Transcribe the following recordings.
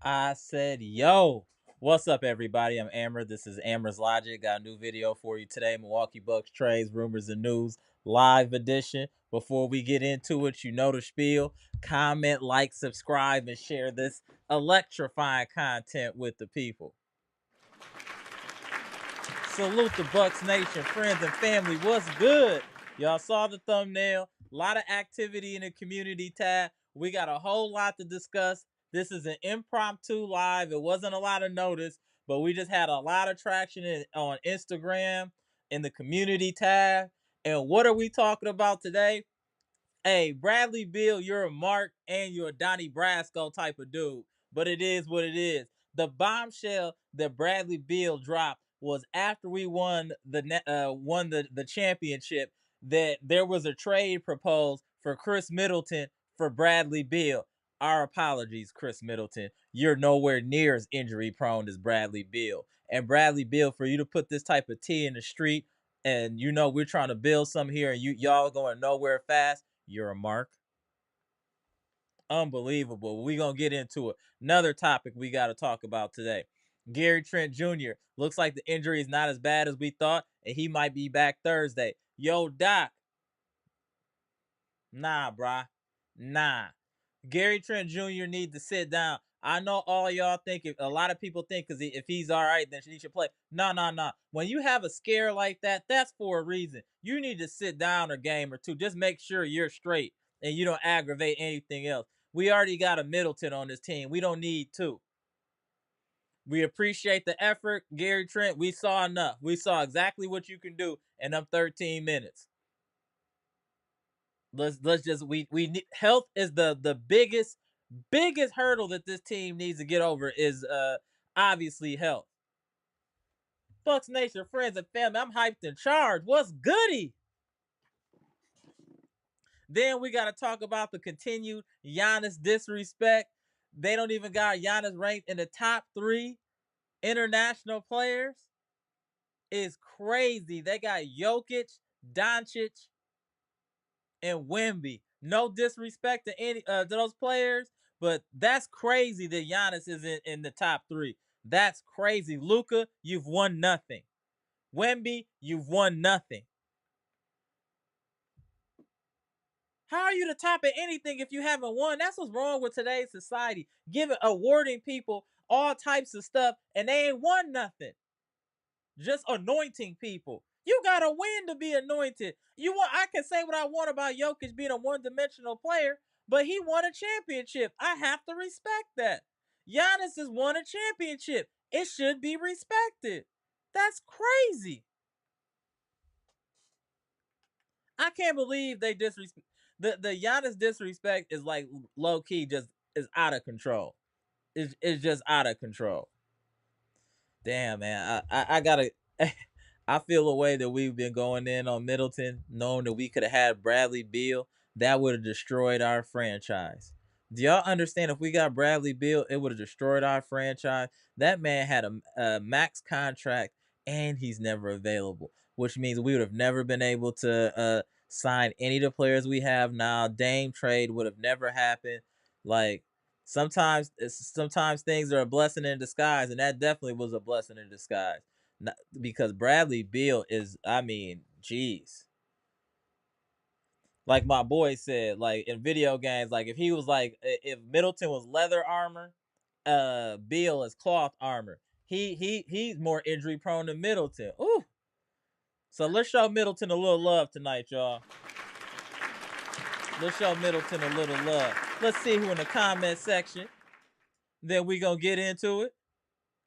I said, yo, What's up, everybody? I'm Amber. This is Amber's Logic. Got a new video for you today. Milwaukee Bucks trades, rumors, and news live edition. Before we get into it, you know the spiel. Comment, like, subscribe, and share this electrifying content with the people. Salute the Bucks Nation, friends and family. What's good? Y'all saw the thumbnail. A lot of activity in the community tab. We got a whole lot to discuss. This is an impromptu live. It wasn't a lot of notice, but we just had a lot of traction on Instagram in the community tab. And what are we talking about today? Hey, Bradley Beal, you're a Mark and you're a Donnie Brasco type of dude, but it is what it is. The bombshell that Bradley Beal dropped was after we won the championship that there was a trade proposed for Khris Middleton for Bradley Beal. Our apologies, Khris Middleton. You're nowhere near as injury prone as Bradley Beal. And Bradley Beal, for you to put this type of tea in the street, and we're trying to build some here, and y'all going nowhere fast. You're a mark. Unbelievable. We're going to get into it. Another topic we got to talk about today. Gary Trent Jr. Looks like the injury is not as bad as we thought, and he might be back Thursday. Yo, Doc. Nah, brah. Nah. Gary Trent Jr. needs to sit down. I know all y'all think, a lot of people think because if he's all right, then he should play. No, no, no. When you have a scare like that, that's for a reason. You need to sit down a game or two. Just make sure you're straight and you don't aggravate anything else. We already got a Middleton on this team. We don't need two. We appreciate the effort, Gary Trent. We saw enough. We saw exactly what you can do in them 13 minutes. Let's just we need health is the biggest hurdle that this team needs to get over is obviously health. Bucks Nation, friends and family, I'm hyped and charged. What's goody? Then we got to talk about the continued Giannis disrespect. They don't even got Giannis ranked in the top 3 international players. It's crazy. They got Jokic, Doncic, and Wemby. No disrespect to any to those players, but that's crazy that Giannis is in the top 3. That's crazy. Luka, you've won nothing. Wemby, you've won nothing. How are you the top of anything if you haven't won? That's what's wrong with today's society. Awarding people all types of stuff and they ain't won nothing. Just anointing people. You gotta win to be anointed. I can say what I want about Jokic being a one-dimensional player, but he won a championship. I have to respect that. Giannis has won a championship. It should be respected. That's crazy. I can't believe they disrespect the Giannis disrespect is like low key just is out of control. It's just out of control. Damn, man. I gotta I feel a way that we've been going in on Middleton, knowing that we could have had Bradley Beal. That would have destroyed our franchise. Do y'all understand? If we got Bradley Beal, it would have destroyed our franchise. That man had a max contract, and he's never available, which means we would have never been able to sign any of the players we have now. Dame trade would have never happened. Like sometimes things are a blessing in disguise, and that definitely was a blessing in disguise. Because Bradley Beal is, I mean, geez. Like my boy said, like in video games, like if he was like if Middleton was leather armor, Beal is cloth armor. He's more injury prone than Middleton. Ooh. So let's show Middleton a little love tonight, y'all. Let's show Middleton a little love. Let's see who in the comment section. Then we gonna get into it.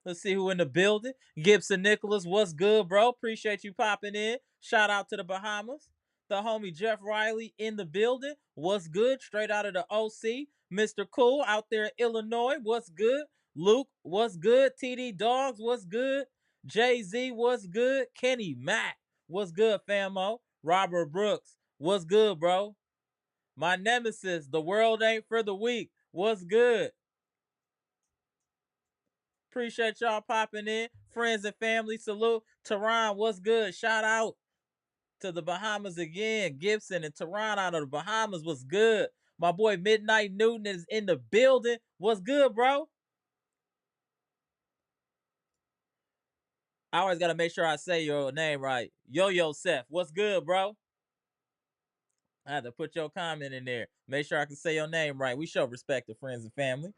Let's see who in the building. Gibson Nicholas, what's good, bro? Appreciate you popping in. Shout out to the Bahamas. The homie Jeff Riley in the building. What's good? Straight out of the OC. Mr. Cool out there in Illinois. What's good? Luke, what's good? TD Dogs, what's good? Jay-Z, what's good? Kenny Mack, what's good, famo? Robert Brooks, what's good, bro? My nemesis, the world ain't for the weak. What's good? Appreciate y'all popping in. Friends and family, salute. Tehran, what's good? Shout out to the Bahamas again. Gibson and Tehran out of the Bahamas, what's good? My boy Midnight Newton is in the building. What's good, bro? I always gotta make sure I say your name right. Yo Seth, what's good, bro? I had to put your comment in there. Make sure I can say your name right. We show respect to friends and family.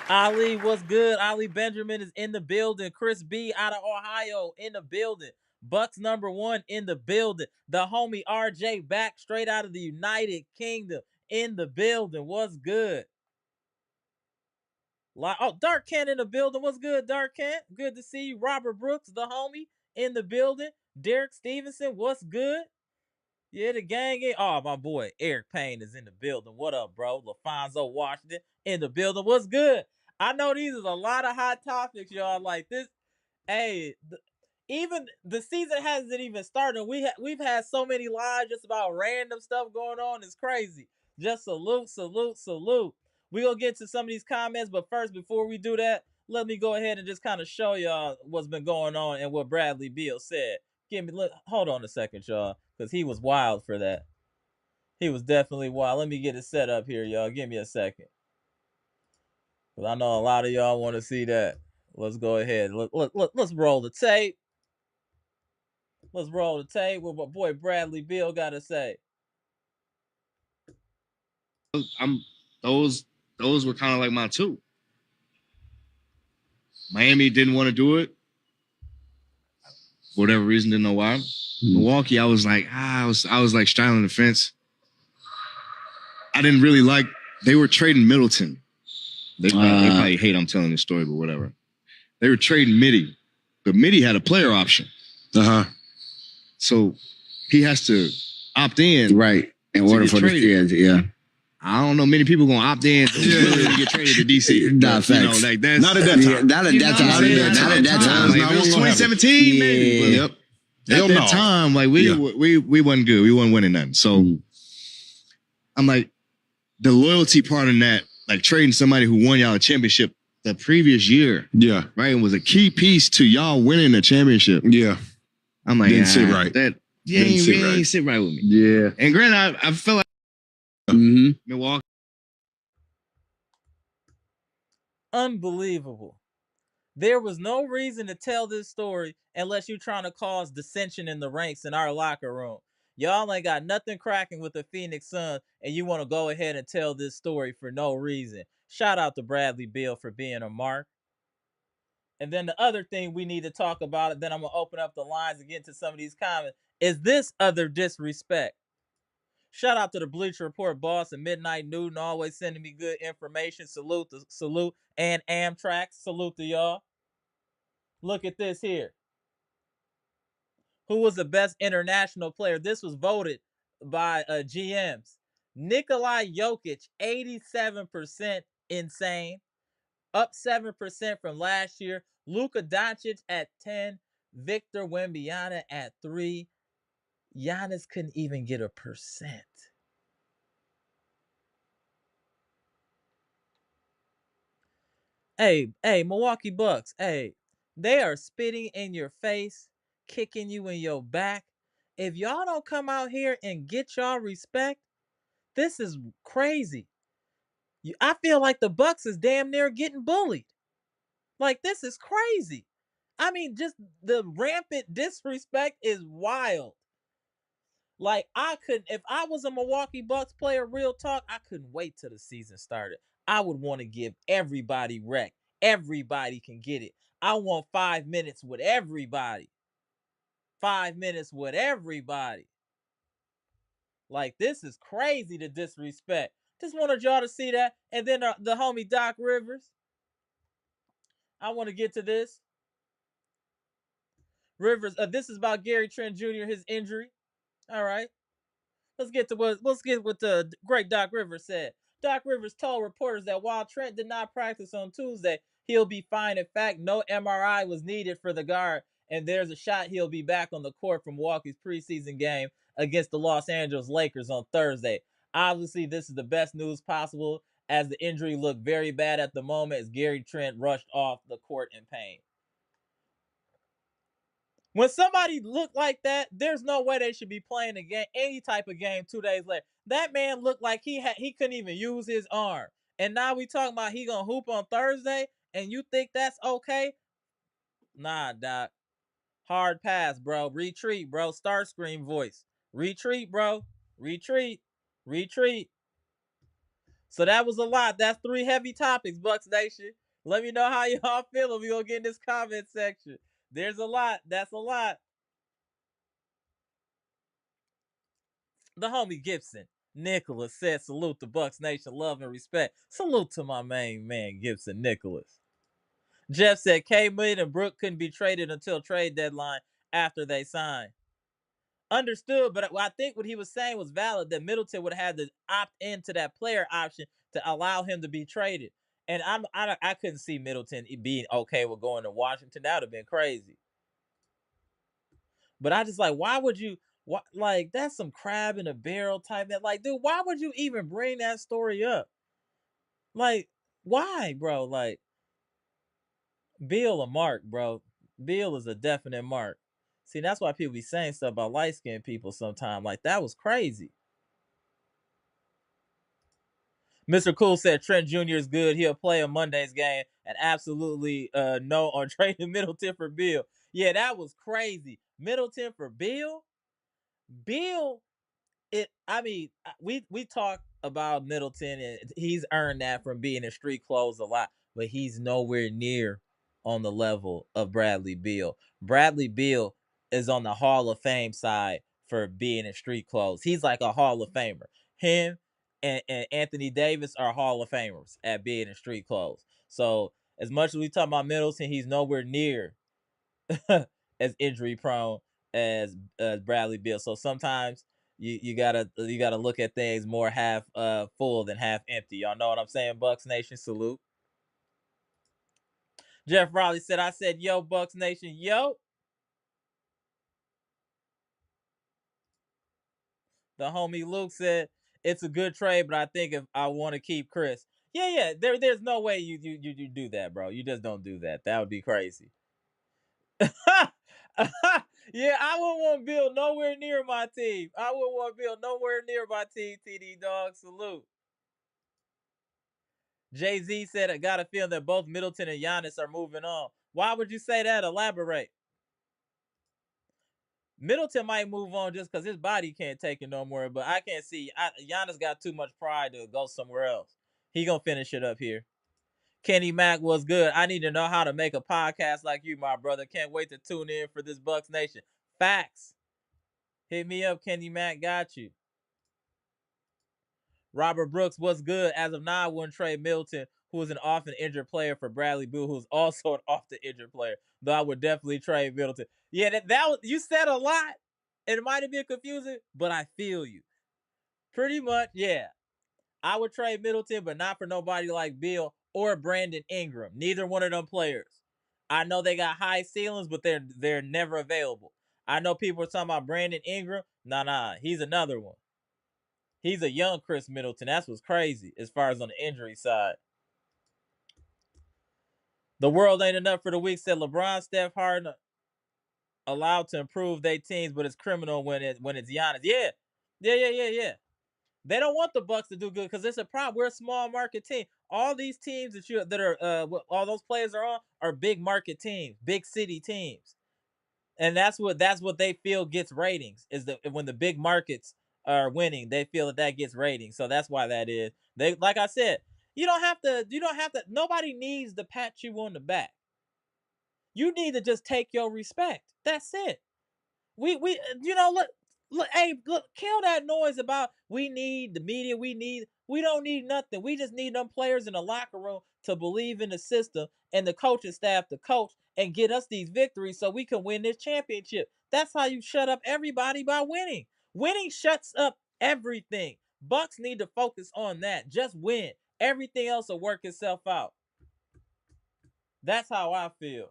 Ali, what's good? Ali Benjamin is in the building. Chris B out of Ohio in the building. Bucks #1 in the building. The homie RJ back straight out of the United Kingdom in the building. What's good? Oh, Dark Kent in the building. What's good, Dark Kent? Good to see you. Robert Brooks, the homie, in the building. Derek Stevenson, what's good? Yeah, the gang. Oh, my boy Eric Payne is in the building. What up, bro? LaFonso Washington in the building. What's good? I know these is a lot of hot topics, y'all. Like this. Hey, even the season hasn't even started. We've had so many lives just about random stuff going on. It's crazy. Just salute, salute, salute. We gonna get to some of these comments, but first, before we do that, let me go ahead and just kind of show y'all what's been going on and what Bradley Beal said. Hold on a second, y'all, because he was wild for that. He was definitely wild. Let me get it set up here, y'all. Give me a second, because I know a lot of y'all want to see that. Let's go ahead. Let's roll the tape. Let's roll the tape. What my boy Bradley Beal got to say. Those were kind of like my two. Miami didn't want to do it for whatever reason, didn't know why. Milwaukee, I was like, I was like straddling the fence. I didn't really like. They were trading Middleton. They probably hate I'm telling this story, but whatever. They were trading Mitty, but Mitty had a player option. So he has to opt in, right, in order for the kids. Yeah. I don't know many people gonna opt in to get traded to DC. Nah, facts. You know, like that's not at that time. Not at that time. Not at that time. Like, it was 2017, maybe. Yep. At that time, like we wasn't good. We wasn't winning nothing. So I'm like, the loyalty part in that, like trading somebody who won y'all a championship the previous year. Yeah. Right. It was a key piece to y'all winning the championship. Yeah. I'm like, didn't sit right. That ain't sit right with me. Yeah. And granted, I felt like Milwaukee. Unbelievable. There was no reason to tell this story unless you're trying to cause dissension in the ranks in our locker room. Y'all ain't got nothing cracking with the Phoenix Suns, and you want to go ahead and tell this story for no reason. Shout out to Bradley Beal for being a mark. And then the other thing we need to talk about, and then I'm going to open up the lines and get into some of these comments, is this other disrespect. Shout out to the Bleacher Report boss and Midnight Newton, always sending me good information. Salute, and Amtrak. Salute to y'all. Look at this here. Who was the best international player? This was voted by GMs. Nikola Jokic, 87%, insane. Up 7% from last year. Luka Doncic at 10. Victor Wembanyama at 3. Giannis couldn't even get a percent. Hey, Milwaukee Bucks. Hey, they are spitting in your face, kicking you in your back. If y'all don't come out here and get y'all respect, this is crazy. I feel like the Bucks is damn near getting bullied. Like, this is crazy. I mean, just the rampant disrespect is wild. Like, if I was a Milwaukee Bucks player, real talk, I couldn't wait till the season started. I would want to give everybody rec. Everybody can get it. I want 5 minutes with everybody. 5 minutes with everybody. Like, this is crazy to disrespect. Just wanted y'all to see that. And then the homie Doc Rivers. I want to get to this. Rivers, this is about Gary Trent Jr., his injury. All right. Let's get what the great Doc Rivers said. Doc Rivers told reporters that while Trent did not practice on Tuesday, he'll be fine. In fact, no MRI was needed for the guard, and there's a shot he'll be back on the court for Milwaukee's preseason game against the Los Angeles Lakers on Thursday. Obviously, this is the best news possible, as the injury looked very bad at the moment as Gary Trent rushed off the court in pain. When somebody looked like that, there's no way they should be playing a game, any type of game 2 days later. That man looked like he couldn't even use his arm. And now we talking about he gonna hoop on Thursday, and you think that's okay? Nah, Doc. Hard pass, bro. Retreat, bro. Star screen voice. Retreat, bro. Retreat. Retreat. So that was a lot. That's 3 heavy topics, Bucks Nation. Let me know how y'all feeling. We gonna get in this comment section. There's a lot. That's a lot. The homie Gibson Nicholas said, salute the Bucks Nation, love and respect. Salute to my main man, Gibson Nicholas. Jeff said, K Million and Brook couldn't be traded until trade deadline after they signed. Understood, but I think what he was saying was valid, that Middleton would have to opt into that player option to allow him to be traded. And I couldn't see Middleton being okay with going to Washington. That would have been crazy. But I just like, why would you? What, like, that's some crab in a barrel type. That, like, dude, why would you even bring that story up? Like, why, bro? Like, Beal a mark, bro. Beal is a definite mark. See, that's why people be saying stuff about light skinned people sometimes. Like, that was crazy. Mr. Cool said Trent Jr. is good. He'll play on Monday's game, and absolutely no on trading Middleton for Beal. Yeah, that was crazy. Middleton for Beal. Beal, we talk about Middleton, and he's earned that from being in street clothes a lot, but he's nowhere near on the level of Bradley Beal. Bradley Beal is on the Hall of Fame side for being in street clothes. He's like a Hall of Famer. Him and Anthony Davis are Hall of Famers at being in street clothes. So as much as we talk about Middleton, he's nowhere near as injury prone as Bradley Beal. So sometimes you gotta look at things more half full than half empty. Y'all know what I'm saying? Bucks Nation, salute. Jeff Raleigh said, I said, yo, Bucks Nation, yo. The homie Luke said, it's a good trade, but I think if I want to keep Khris. Yeah. There's no way you do that, bro. You just don't do that. That would be crazy. Yeah, I wouldn't want Bill nowhere near my team. I wouldn't want Bill nowhere near my team, TD dog. Salute. Jay-Z said, I got a feeling that both Middleton and Giannis are moving on. Why would you say that? Elaborate. Middleton might move on just because his body can't take it no more, but I can't see. Giannis got too much pride to go somewhere else. He gonna finish it up here. Kenny Mack was good. I need to know how to make a podcast like you, my brother. Can't wait to tune in for this Bucks Nation. Facts. Hit me up, Kenny Mack. Got you. Robert Brooks was good. As of now, I wouldn't trade Middleton, who is an often injured player, for Bradley Beal, who's also an often injured player. Though I would definitely trade Middleton. Yeah, that was, you said a lot. It might have been confusing, but I feel you. Pretty much, yeah. I would trade Middleton, but not for nobody like Beal or Brandon Ingram. Neither one of them players. I know they got high ceilings, but they're never available. I know people are talking about Brandon Ingram. Nah, he's another one. He's a young Khris Middleton. That's what's crazy as far as on the injury side. The world ain't enough for the week, said LeBron, Steph, Harden allowed to improve their teams, but it's criminal when it's Giannis. Yeah. They don't want the Bucks to do good because it's a problem. We're a small market team. All these teams that are all those players are on are big market teams, big city teams, and that's what they feel gets ratings. Is that when the big markets are winning, they feel that gets ratings. So that's why that is. They, like I said, you don't have to. Nobody needs to pat you on the back. You need to just take your respect. That's it. We look, kill that noise about we need the media, we don't need nothing. We just need them players in the locker room to believe in the system and the coaching staff to coach and get us these victories so we can win this championship. That's how you shut up everybody, by winning. Winning shuts up everything. Bucks need to focus on that. Just win. Everything else will work itself out. That's how I feel.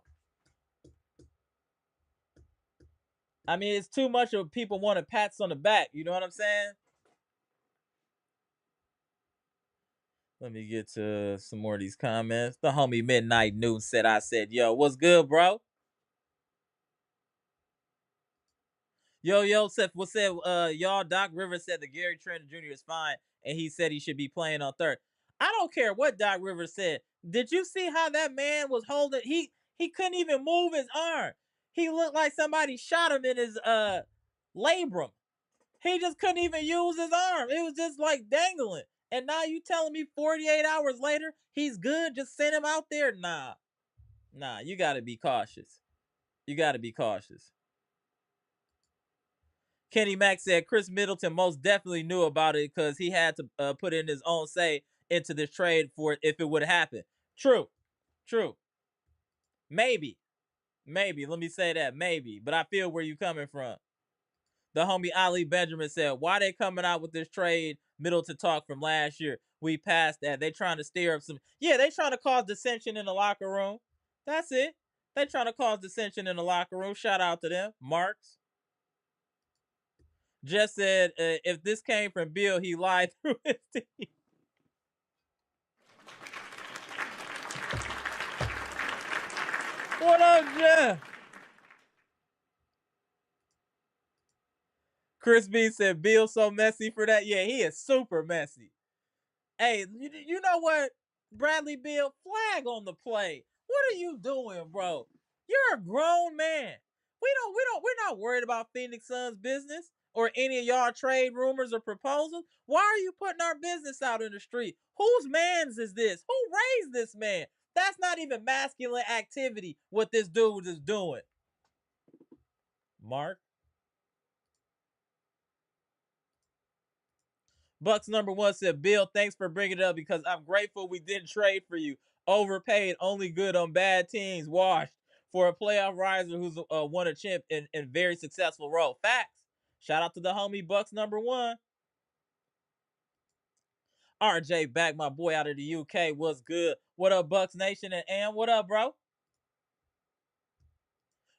I mean, it's too much of people wanting pats on the back. You know what I'm saying? Let me get to some more of these comments. The homie Midnight Noon said, I said, yo, what's good, bro? Yo, Seth, y'all, Doc Rivers said that Gary Trent Jr. is fine, and he said he should be playing on third. I don't care what Doc Rivers said. Did you see how that man was holding? He couldn't even move his arm. He looked like somebody shot him in his labrum. He just couldn't even use his arm. It was just like dangling. And now you telling me 48 hours later he's good? Just send him out there? Nah. You got to be cautious. You got to be cautious. Kenny Mack said Khris Middleton most definitely knew about it because he had to put in his own say into this trade for it if it would happen. True. Maybe. Let me say that. Maybe. But I feel where you coming from. The homie Ali Benjamin said, why they coming out with this trade Middleton talk from last year? We passed that. They trying to stir up some. Yeah, they trying to cause dissension in the locker room. That's it. They trying to cause dissension in the locker room. Shout out to them. Marks. Just said, if this came from Beal, he lied through his team. What up, Jeff? Chris B said, Beal so messy for that. Yeah, he is super messy. Hey, you know what? Bradley Beal, flag on the play. What are you doing, bro? You're a grown man. We're not worried about Phoenix Suns business or any of y'all trade rumors or proposals. Why are you putting our business out in the street? Whose man's is this? Who raised this man? That's not even masculine activity, what this dude is doing. Mark? Bucks number one said, Bill, thanks for bringing it up because I'm grateful we didn't trade for you. Overpaid, only good on bad teams, washed for a playoff riser who's won a chip in very successful role. Facts. Shout out to the homie Bucks number one. RJ back, my boy out of the UK. What's good? What up, Bucks Nation and Am? What up, bro?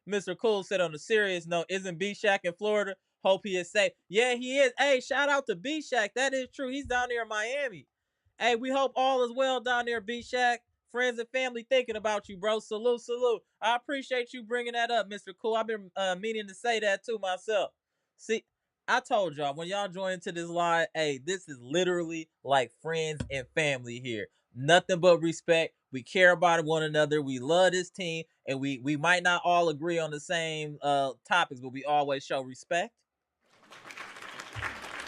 Mr. Cool said on a serious note, isn't B-Shack in Florida? Hope he is safe. Yeah, he is. Hey, shout out to B-Shack. That is true. He's down there in Miami. Hey, we hope all is well down there, B-Shack. Friends and family thinking about you, bro. Salute. I appreciate you bringing that up, Mr. Cool. I've been meaning to say that too myself. See, I told y'all, when y'all join into this live, hey, this is literally like friends and family here. Nothing but respect. We care about one another. We love this team, and we might not all agree on the same topics, but we always show respect.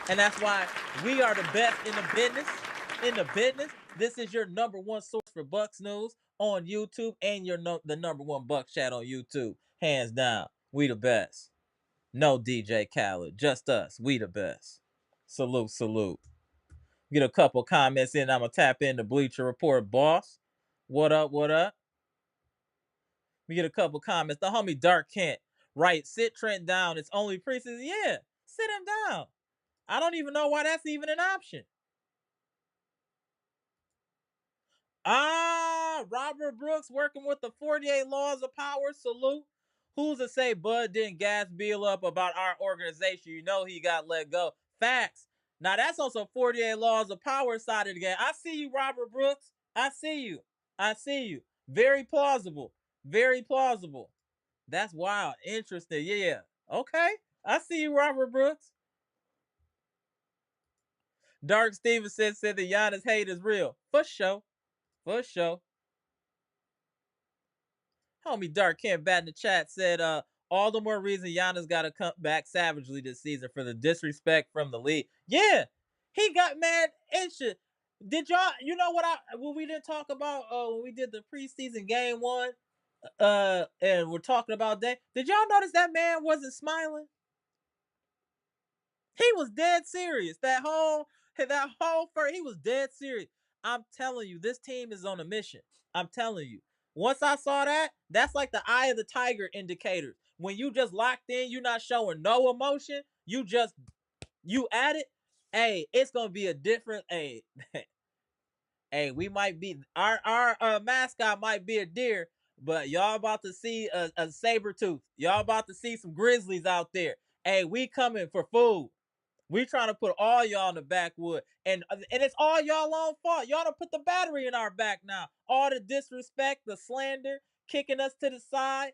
And that's why we are the best in the business. This is your number one source for Bucks news on YouTube, and the number one Bucks chat on YouTube. Hands down, we the best. No DJ Khaled, just us. We the best. Salute. Get a couple comments in. I'm going to tap into Bleacher Report, boss. What up? We get a couple comments. The homie Dark Kent, right? Sit Trent down. It's only preseason. Yeah, sit him down. I don't even know why that's even an option. Robert Brooks working with the 48 Laws of Power. Salute. Who's to say Bud didn't gas Beal up about our organization? You know he got let go. Facts. Now that's on some 48 Laws of Power side of the game. I see you, Robert Brooks. I see you. Very plausible. That's wild. Interesting. Yeah. Okay. I see you, Robert Brooks. Dark Stevens said the Giannis hate is real. For sure. Homie Dark Kent bat in the chat said, all the more reason Giannis got to come back savagely this season for the disrespect from the league. Yeah, he got mad and shit. Did y'all, you know what we didn't talk about when we did the preseason game one, and we're talking about that. Did y'all notice that man wasn't smiling? He was dead serious. That whole first, he was dead serious. I'm telling you, this team is on a mission. I'm telling you. Once I saw that, that's like the eye of the tiger indicator. When you just locked in, you're not showing no emotion. You at it. Hey, it's gonna be a different. Hey, hey, we might be our mascot might be a deer, but y'all about to see a saber tooth. Y'all about to see some grizzlies out there. Hey, we coming for food. We trying to put all y'all in the backwood. And it's all y'all own fault. Y'all done put the battery in our back now. All the disrespect, the slander, kicking us to the side.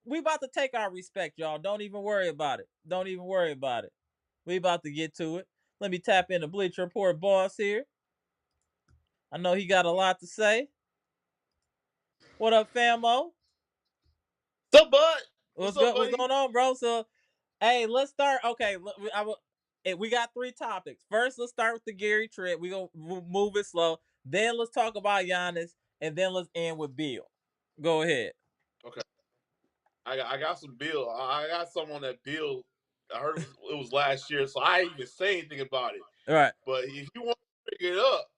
We about to take our respect, y'all. Don't even worry about it. We about to get to it. Let me tap into Bleacher Report boss here. I know he got a lot to say. What up, famo? So, bud, What's what's up, good? What's buddy? going on, bro? So, hey, let's start. Okay, we got 3 topics. First, let's start with the Gary Trent. We gonna move it slow. Then let's talk about Giannis, and then let's end with Beal. Go ahead. Okay, I got some Bill. I got some on that Bill. I heard it was last year, so I ain't even say anything about it. All right. But if you want to bring it up,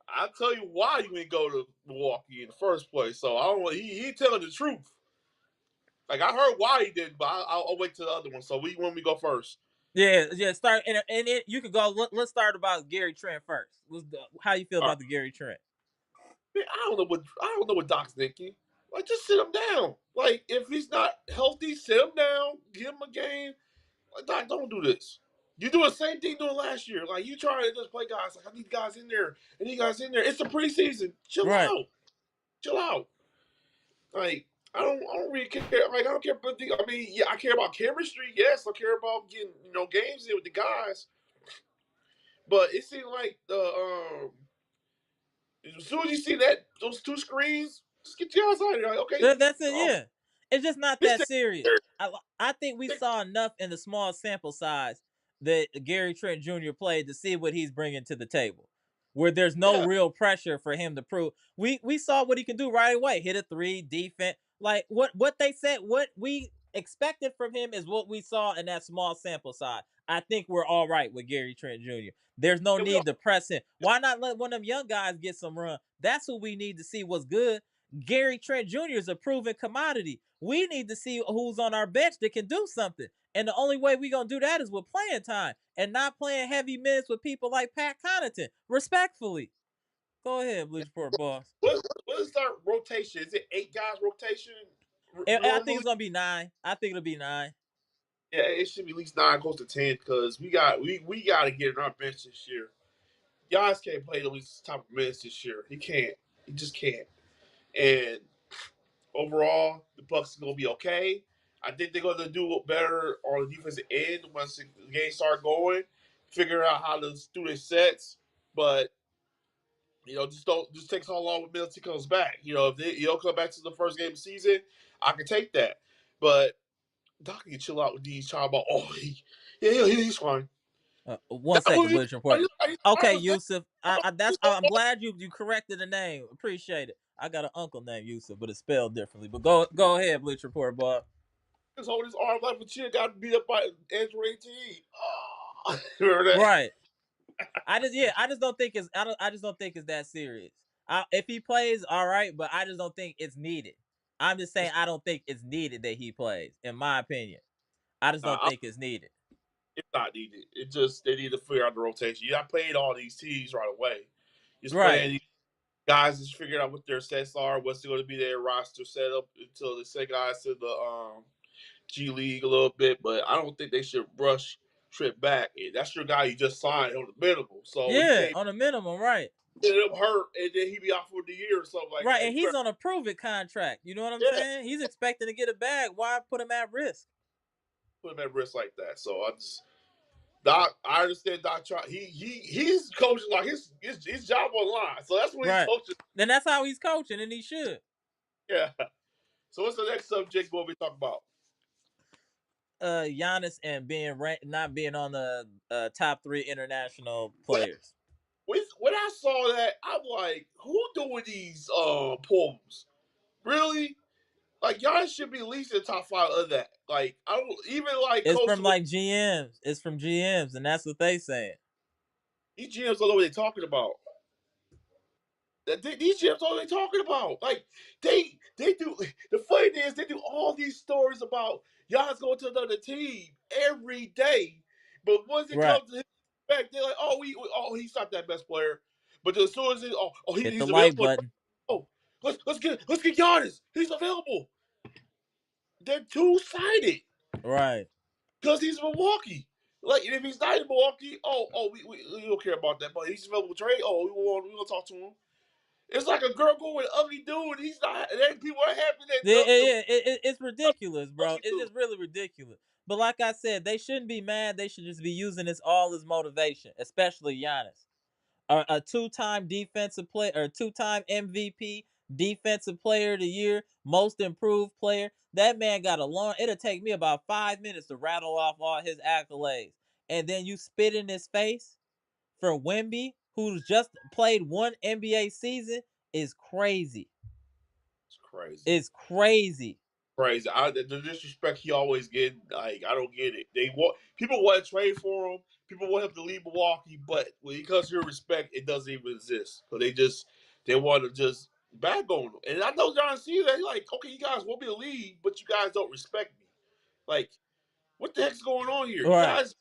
I'll tell you why you didn't go to Milwaukee in the first place. So I don't. He telling the truth. Like I heard why he didn't, but I'll wait till the other one. So when we go first. Yeah. Start and you can go. Let's start about Gary Trent first. How you feel All right. about the Gary Trent? Man, I don't know what Doc's thinking. Like just sit him down. Like if he's not healthy, sit him down. Give him a game. Like, Doc, don't do this. You do the same thing doing last year. Like you trying to just play guys. Like I need guys in there. I need guys in there. It's the preseason. Chill Right. out. Chill out. Like I don't really care. Like I don't care. But I mean, yeah, I care about chemistry. Yes, I care about getting games in with the guys. But it seemed like as soon as you see those 2 screens, just get your ass out of here. Like, okay, That's it. Yeah, it's just not this that thing, serious. I think we saw enough in the small sample size that Gary Trent Jr. played to see what he's bringing to the table, where there's no yeah, real pressure for him to prove. We saw what he can do right away. Hit a 3, defense. Like what they said, what we expected from him is what we saw in that small sample size. I think we're all right with Gary Trent Jr. There's no and we need to press him. Why not let one of them young guys get some run? That's who we need to see what's good. Gary Trent Jr. is a proven commodity. We need to see who's on our bench that can do something. And the only way we're going to do that is with playing time and not playing heavy minutes with people like Pat Connaughton. Respectfully. Go ahead, Bleach Report boss. what is our rotation? Is it 8 guys rotation I think normally? it's going to be 9. I think it'll be 9. Yeah, it should be at least 9, close to 10, because we got to get in our bench this year. Giannis can't play at least top of minutes this year. He can't. He just can't. And overall, the Bucks are gonna be okay. I think they're gonna do better on the defensive end once the game start going. Figure out how to do their sets, but just takes how long when Middleton comes back. If they come back to the first game of the season, I can take that. But Doc can chill out with these talking about he's fine. 1 second, Bleach Report. Okay, Yusuf. Yusuf. I'm glad you corrected the name. Appreciate it. I got an uncle named Yusuf, but it's spelled differently. But go ahead, Bleach Report, boss. Just hold his arm like a chick got beat up by Andrew AT. Oh, remember that? Right. I just don't think it's that serious. If he plays, all right, but I just don't think it's needed. I'm just saying I don't think it's needed that he plays. In my opinion, I just don't think it's needed. It's not needed. It just they need to figure out the rotation. You're not playing all these teams right away. You're just playing guys just figuring out what their sets are, what's going to be their roster setup until they send guys to the G League a little bit. But I don't think they should rush Trent back. That's your guy you just signed on the minimum. So yeah, on the minimum, right. Get him hurt and then he be out for the year or something like that. Right, and he's on a prove-it contract. You know what I'm saying? He's expecting to get a bag. Why put him at risk? Put him at risk like that. So I understand Doc. He's coaching like his job on the line. So that's what he's coaching. Then that's how he's coaching, and he should. Yeah. So what's the next subject we'll be talking about? Giannis and not being on the top 3 international players. When I saw that, I'm like, who doing these polls? Really? Like Giannis should be at least in the top 5 of that. Like I don't even like. It's from like GMs. It's from GMs, and that's what they saying. These GMs don't know what they're talking about. These GMs don't know what they're talking about. Like they do. The funny thing is they do all these stories about Giannis going to another team every day, but once it comes to his back, they're like, he's not that best player. But as soon as he's the like button. Oh, let's get Giannis. He's available. They're two-sided. Right. Because he's Milwaukee. Like, if he's not in Milwaukee, we don't care about that. But he's available to trade. Oh, we want to talk to him. It's like a girl going with an ugly dude. He's not. And people are happy that. It's ridiculous, bro. It's just really ridiculous. But like I said, they shouldn't be mad. They should just be using this all as motivation, especially Giannis. a two-time defensive player or two-time MVP, defensive player of the year, most improved player. That man got a long. It'll take me about 5 minutes to rattle off all his accolades, and then you spit in his face for Wemby, who's just played one NBA season, is crazy. It's crazy. It's crazy. Crazy. The disrespect he always get, like, I don't get it. People want to trade for him. People want him to leave Milwaukee, but because of your respect, it doesn't even exist. So they want to just bag on him. And I know John see that. He's like, okay, you guys want me to leave, but you guys don't respect me. Like, what the heck's going on here? Right. You guys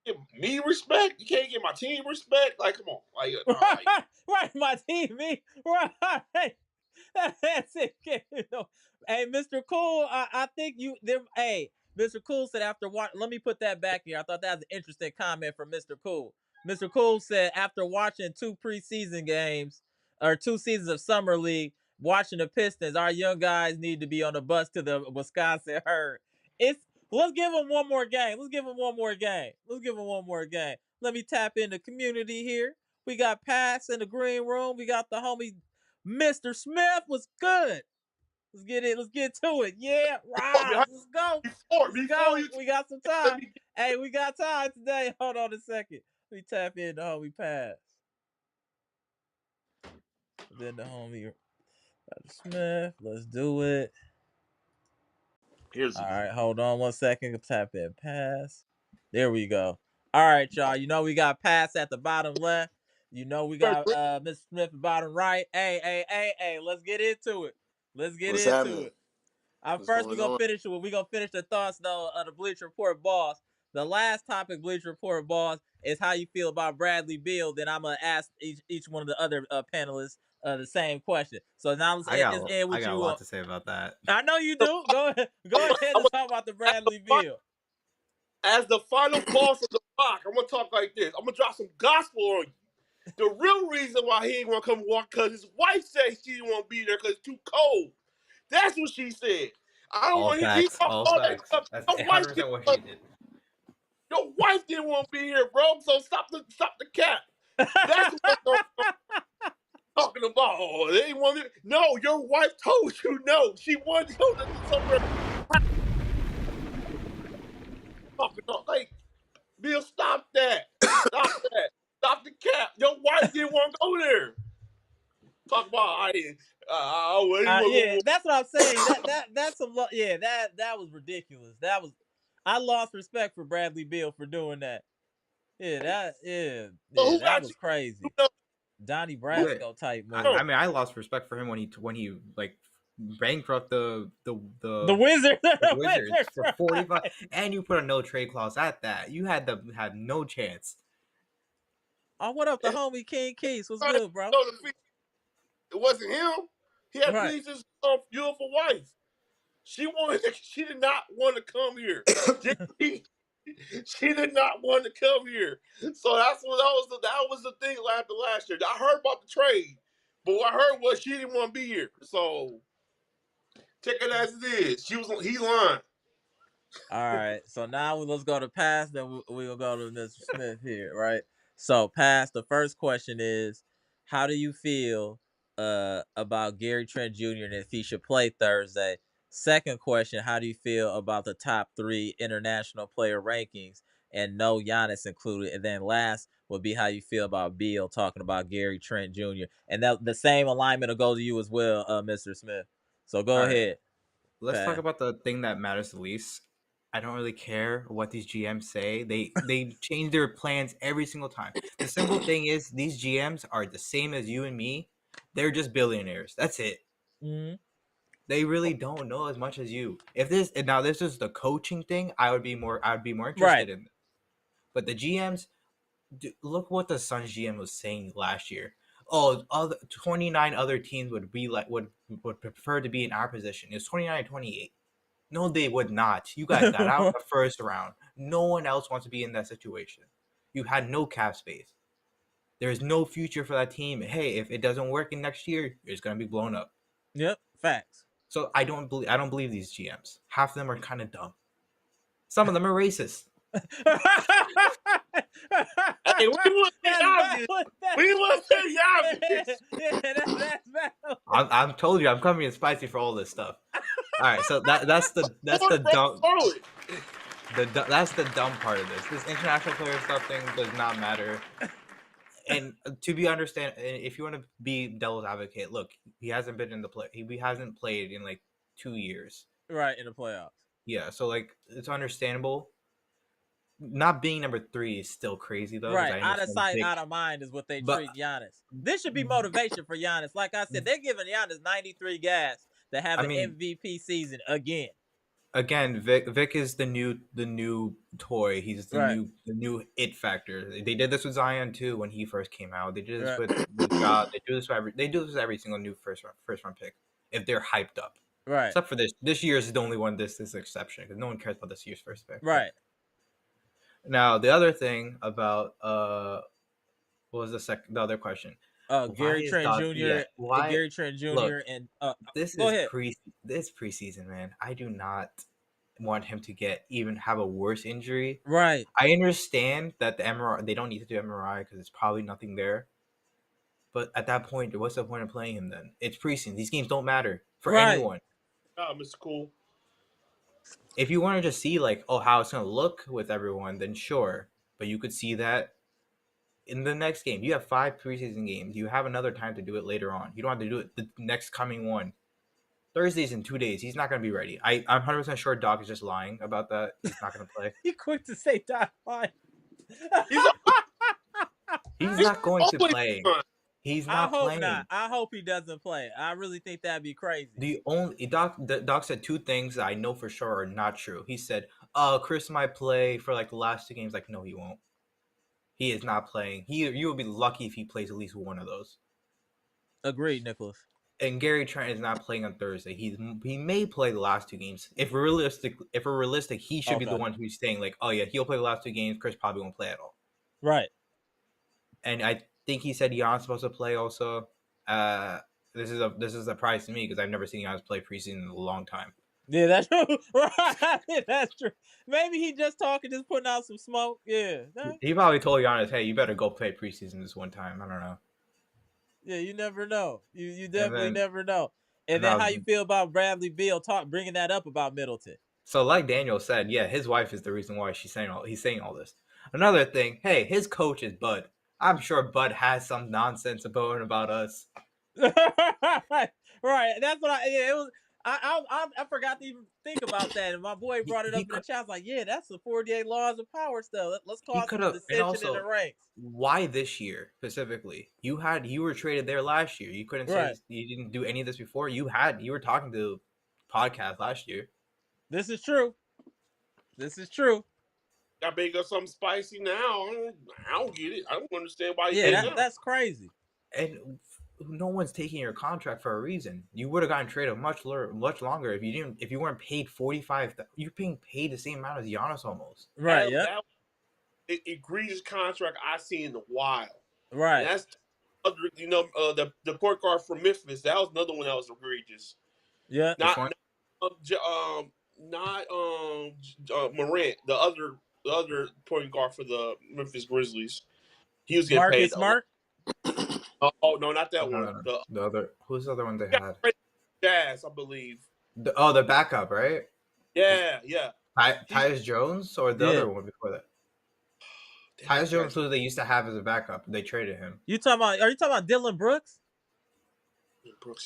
give me respect. You can't give my team respect. Like, come on. Like, right, my team, me. Right. That's it. Hey, Mr. Cool, I think hey, Mr. Cool said after watching, let me put that back here. I thought that was an interesting comment from Mr. Cool. Mr. Cool said after watching 2 preseason games or 2 seasons of Summer League, watching the Pistons, our young guys need to be on the bus to the Wisconsin Herd. Let's give them one more game. Let's give them one more game. Let me tap into community here. We got Pass in the green room. We got the homie Mr. Smith. Was good. Let's get it. Let's get to it. Yeah, right. Let's go. We got some time. Hey, we got time today. Hold on a second. Let me tap in the homie Pass. Then the homie Smith. Let's do it. All right, hold on 1 second. Tap in Pass. There we go. All right, y'all. You know we got Pass at the bottom left. You know we got Mr. Smith at bottom right. Hey. Let's get into it. What's happening? First, we're gonna finish the thoughts though of the Bleacher Report boss. The last topic, Bleacher Report boss, is how you feel about Bradley Beal. Then I'm gonna ask each one of the other panelists the same question. So now let's end with you. I got a lot to say about that. I know you do. Go ahead and talk about the Bradley Beal. As the final boss of the block, I'm gonna talk like this. I'm gonna drop some gospel on you. The real reason why he ain't want to come walk, because his wife said she didn't want to be there because it's too cold. That's what she said. I don't want to keep all that stuff. Your wife didn't want to be here, bro. So stop the cap. That's what I'm talking about. Oh, they didn't want to. No, your wife told you no. She wanted to go to somewhere. Like, Bill, stop that. Stop the cap. Your wife didn't want to go there. Talk about that's what I'm saying. That's that was ridiculous. I lost respect for Bradley Beal for doing that. That was crazy. Donnie Brasco type move. I mean, I lost respect for him when he like bankrupt the Wizards for 45, and you put a no trade clause at that. You had no chance. Oh, what up, the homie King Keys? What's good, bro? It wasn't him. He had his beautiful wife. She did not want to come here. She did not want to come here. So that was the thing after last year. I heard about the trade, but what I heard was she didn't want to be here. So take it as it is. He's lying. All right. So now let's go to Pass. Then we'll go to Mr. Smith here, right? So Pass. The first question is, how do you feel about Gary Trent Jr. and if he should play Thursday? Second question, how do you feel about the top 3 international player rankings and no Giannis included? And then last would be how you feel about Beal, talking about Gary Trent Jr. And the same alignment will go to you as well, Mr. Smith. So go ahead. Let's talk about the thing that matters the least. I don't really care what these GMs say. They change their plans every single time. The simple thing is these GMs are the same as you and me. They're just billionaires. That's it. Mm-hmm. They really don't know as much as you. If this is the coaching thing, I would be more interested in it. But the GMs, look what the Suns GM was saying last year. 29 other teams would prefer to be in our position. It was 29-28. No, they would not. You guys got out in the first round. No one else wants to be in that situation. You had no cap space. There's no future for that team. Hey, if it doesn't work in next year, it's gonna be blown up. Yep, facts. So I don't believe these GMs. Half of them are kind of dumb. Some of them are racist. Hey, we want to I'm told you I'm coming in spicy for all this stuff. All right, so that's the dumb that's the dumb part of this. This international player stuff thing does not matter. And to be understand, if you want to be devil's advocate, look, he hasn't been in the play. He hasn't played in like 2 years. Right, in the playoffs. Yeah, so like it's understandable. Not being number 3 is still crazy though. Right, out of sight, out of mind is what they treat Giannis. This should be motivation for Giannis. Like I said, they're giving Giannis 93 gas to have an MVP season again. Again, Vic is the new toy. He's the new it factor. They did this with Zion too when he first came out. They did this with God. They do this with every single new first round pick if they're hyped up. Right. Except for this. This year is the only one. This is an exception because no one cares about this year's first pick. Right. Now the other thing about what was the other question? Gary Trent Jr. Gary Trent Jr. Look, and this go is ahead. This preseason, man. I do not want him to have a worse injury. Right. I understand that the MRI, they don't need to do MRI because it's probably nothing there. But at that point, what's the point of playing him then? It's preseason. These games don't matter for anyone. Mr. Cool. If you want to just see like, how it's gonna look with everyone, then sure. But you could see that in the next game. You have 5 preseason games. You have another time to do it later on. You don't have to do it the next coming one. Thursday's in 2 days. He's not going to be ready. I'm 100% sure Doc is just lying about that. He's not going to play. He quick to say Doc lying. He's not going to play. He's not playing. I hope he doesn't play. I really think that'd be crazy. Doc said 2 things that I know for sure are not true. He said, Khris might play for like the last 2 games. Like, no, he won't. He is not playing. You will be lucky if he plays at least one of those. Agreed, Nicholas. And Gary Trent is not playing on Thursday. He may play the last 2 games. If we're realistic, he should be the one who's saying like, oh yeah, he'll play the last 2 games. Khris probably won't play at all. Right. And I think he said Giannis supposed to play also. This is a surprise to me because I've never seen Giannis play preseason in a long time. Yeah, that's true. Right, that's true. Maybe he just talking, just putting out some smoke. Yeah. He probably told Giannis, hey, you better go play preseason this one time. I don't know. Yeah, you never know. You definitely never know. And then how you feel about Bradley Beal bringing that up about Middleton? So like Daniel said, yeah, his wife is the reason why he's saying all this. Another thing, hey, his coach is Bud. I'm sure Bud has some nonsense about us. Right. That's what it was. I forgot to even think about that, and my boy brought it up in the chat. I was like, yeah, that's the 48 laws of power stuff. Let's cause some dissension in the ranks. Why this year specifically? You were traded there last year. You couldn't say you didn't do any of this before. You were talking to podcast last year. This is true. Got to make up something spicy now. I don't get it. I don't understand why. That's crazy. And no one's taking your contract for a reason. You would have gotten traded much longer if you weren't paid 45. You're being paid the same amount as Giannis almost. Right. Yeah. That egregious contract I seen in a while. Right. And that's the point guard from Memphis. That was another one that was egregious. Yeah. Not Morant, the other point guard for the Memphis Grizzlies. He was getting paid. Smart. Oh no, not that one. No. The other, who's the other one they had? Jazz, I believe. The backup, right? Yeah. Tyus Jones or the other one before that? Tyus Jones, who they used to have as a backup, they traded him. Are you talking about Dylan Brooks?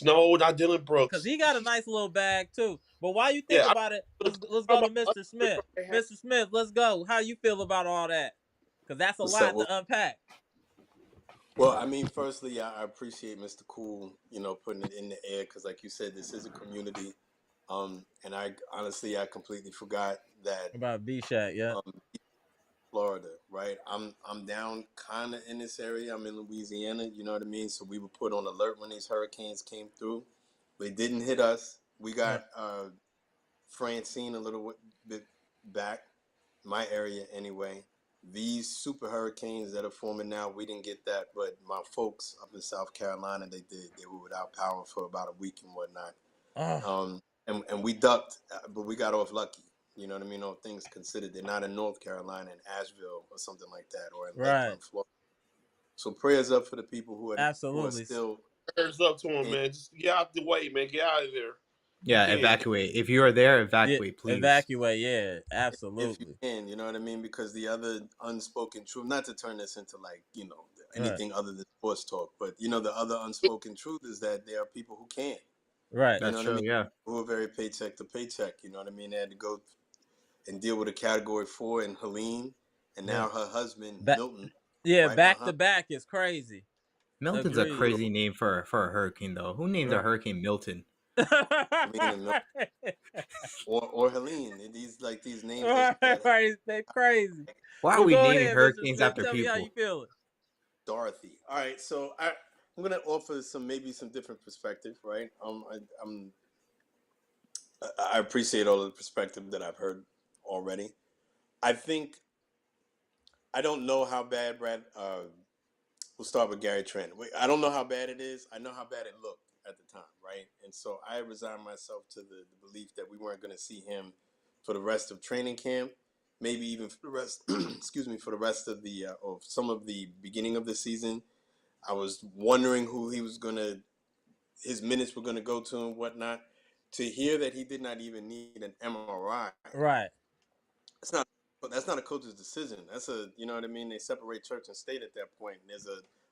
No, not Dylan Brooks. Because he got a nice little bag too. But while you think about it, let's go to Mr. Smith. Mr. Smith, let's go. How you feel about all that? Because that's a lot to unpack. Well, I mean, firstly, I appreciate Mr. Cool, putting it in the air because, like you said, this is a community. And I honestly, I completely forgot that about B-Shack, yeah. Florida, right? I'm down kind of in this area. I'm in Louisiana, you know what I mean? So we were put on alert when these hurricanes came through. They didn't hit us. We got Francine a little bit back, my area anyway. These super hurricanes that are forming now, we didn't get that, but my folks up in South Carolina, they did. They were without power for about a week and whatnot. And we ducked, but we got off lucky. You know what I mean? All things considered, they're not in North Carolina, in Asheville or something like that, or in Lakeland, Florida. So prayers up for the people who are still Prayers up to him, man. Just get out the way, man. Get out of there. Yeah, evacuate. If you are there, evacuate, please. Evacuate, yeah, if absolutely. you can, you know what I mean? Because the other unspoken truth, not to turn this into like, anything other than sports talk, but the other unspoken truth is that there are people who can't. Right. You know That's what true, I mean? yeah. Who are very paycheck to paycheck. You know what I mean? They had to go and deal with a Category 4 in Helene, and now her husband Milton. Yeah, right back behind. to back is crazy. Milton's Agreed. a crazy name for a hurricane, though. Who named a hurricane Milton? Helene and Milton. Or Helene. These names. Right, they're crazy. Why are we go naming ahead, hurricanes Mr. Smith. after Tell me how people? you feeling. Dorothy. All right, so I'm gonna offer some different perspective, right? I appreciate all of the perspective that I've heard already. I think I don't know how bad Brad. We'll start with Gary Trent. I don't know how bad it is. I know how bad it looked at the time, right? And so I resigned myself to the belief that we weren't going to see him for the rest of training camp, maybe even for the rest. For the rest of the or some of the beginning of the season. I was wondering who his minutes were gonna go to and whatnot. To hear that he did not even need an MRI, right? That's not a coach's decision. That's you know what I mean. They separate church and state at that point. And there's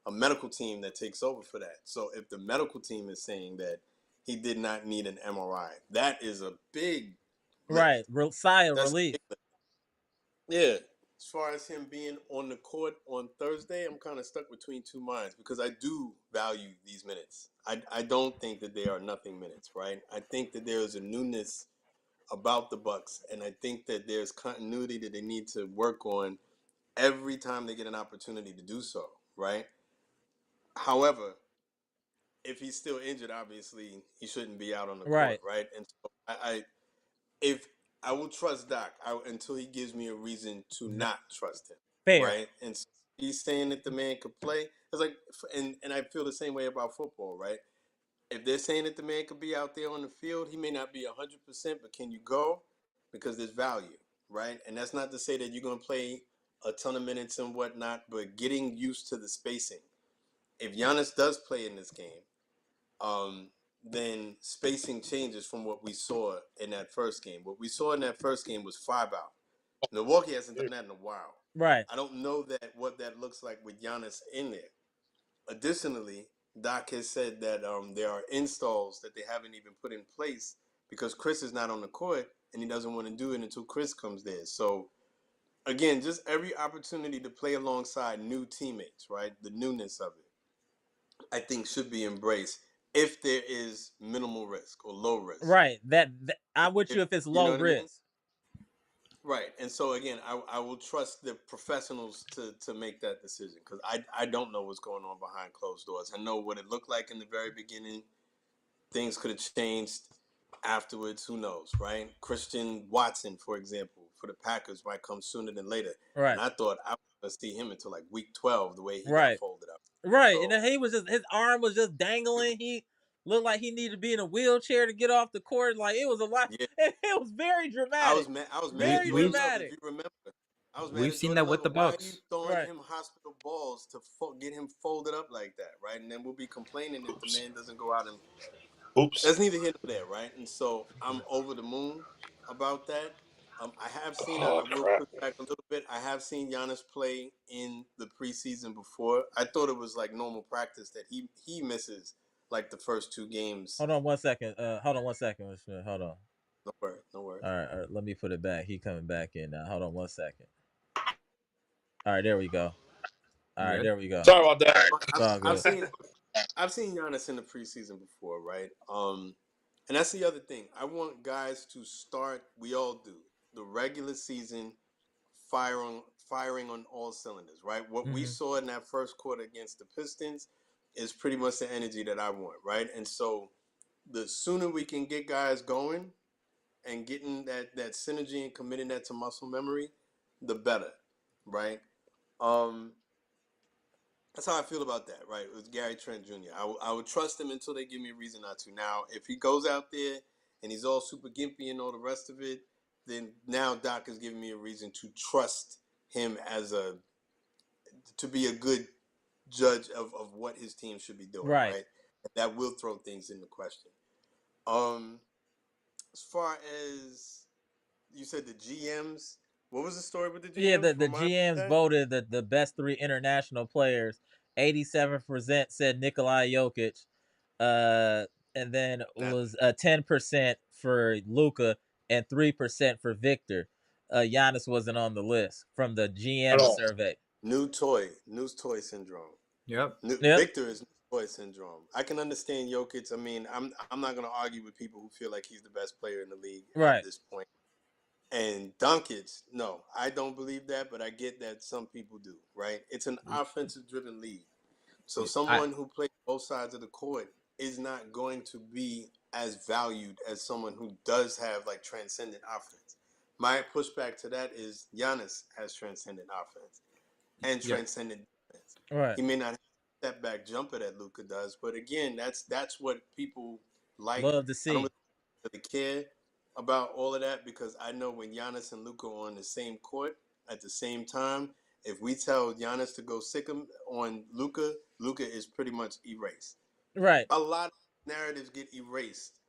a medical team that takes over for that. So if the medical team is saying that he did not need an MRI, that is a big lift. Right. Sigh of relief. Yeah. As far as him being on the court on Thursday, I'm kind of stuck between two minds because I do value these minutes. I don't think that they are nothing minutes, right? I think that there is a newness about the Bucks, and I think that there's continuity that they need to work on every time they get an opportunity to do so, right? However, if he's still injured, obviously he shouldn't be out on the court, right? And so I will trust Doc until he gives me a reason to not trust him. Fair. Right? And so he's saying that the man could play. It's like, and I feel the same way about football, right? If they're saying that the man could be out there on the field, he may not be 100%, but can you go? Because there's value, right? And that's not to say that you're going to play a ton of minutes and whatnot, but getting used to the spacing. If Giannis does play in this game, then spacing changes from what we saw in that first game. What we saw in that first game was 5 out. Milwaukee hasn't done that in a while. Right. I don't know what that looks like with Giannis in there. Additionally, Doc has said that there are installs that they haven't even put in place because Khris is not on the court and he doesn't want to do it until Khris comes there. So, again, just every opportunity to play alongside new teammates, right? The newness of it, I think should be embraced. If there is minimal risk or low risk. Right. That I'm with you if it's low risk. I mean? Right. And so, again, I will trust the professionals to make that decision because I don't know what's going on behind closed doors. I know what it looked like in the very beginning. Things could have changed afterwards. Who knows, right? Christian Watson, for example, for the Packers might come sooner than later. Right. And I thought I was going to see him until like week 12, the way he got folded up. Right. So, and then his arm was just dangling. He looked like he needed to be in a wheelchair to get off the court. Like it was a lot. Yeah. It was very dramatic. I was mad. Very dramatic. If you remember, I was mad. We've seen that with the Bucks. Why are you throwing him hospital balls to get him folded up like that, right? And then we'll be complaining if the man doesn't go out and. Oops. That's neither here nor there, right? And so I'm over the moon about that. I have seen. I will push back a little bit. I have seen Giannis play in the preseason before. I thought it was like normal practice that he misses like the first 2 games. Hold on 1 second. Hold on 1 second. Hold on. No worries. All right. Let me put it back. He coming back in now. Hold on 1 second. All right, there we go. There we go. Sorry about that. I've seen Giannis in the preseason before, right? And that's the other thing. I want guys to start. We all do the regular season firing on all cylinders, right? What we saw in that first quarter against the Pistons is pretty much the energy that I want, right? And so the sooner we can get guys going and getting that synergy and committing that to muscle memory, the better, right? That's how I feel about that, right? With Gary Trent Jr. I would trust him until they give me a reason not to. Now, if he goes out there and he's all super gimpy and all the rest of it, then now Doc is giving me a reason to trust him to be a good judge of what his team should be doing, right? That will throw things into question. As far as you said, the GMs. What was the story with the Yeah, GMs? the Remind me GMs of that. voted the best 3 international players. 87% said Nikolai Jokic, uh, and then That was 10% for Luka and 3% for Victor. Giannis wasn't on the list from the at GM all. survey. new toy syndrome. Yep. Yep. Victor is new toy syndrome. I can understand Jokic. I mean, I'm not gonna argue with people who feel like he's the best player in the league at Right. this point. And Doncic, no, I don't believe that, but I get that some people do. Right? It's an offensive-driven league. So I someone who plays both sides of the court is not going to be as valued as someone who does have like transcendent offense. My pushback to that is Giannis has transcendent offense and yeah. transcendent defense. Right. He may not have a step back jumper that Luka does, but again, that's what people like. Love to I don't see. really care about all of that because I know when Giannis and Luka are on the same court at the same time, if we tell Giannis to go sick him on Luka, Luka is pretty much erased. Right. A lot of narratives get erased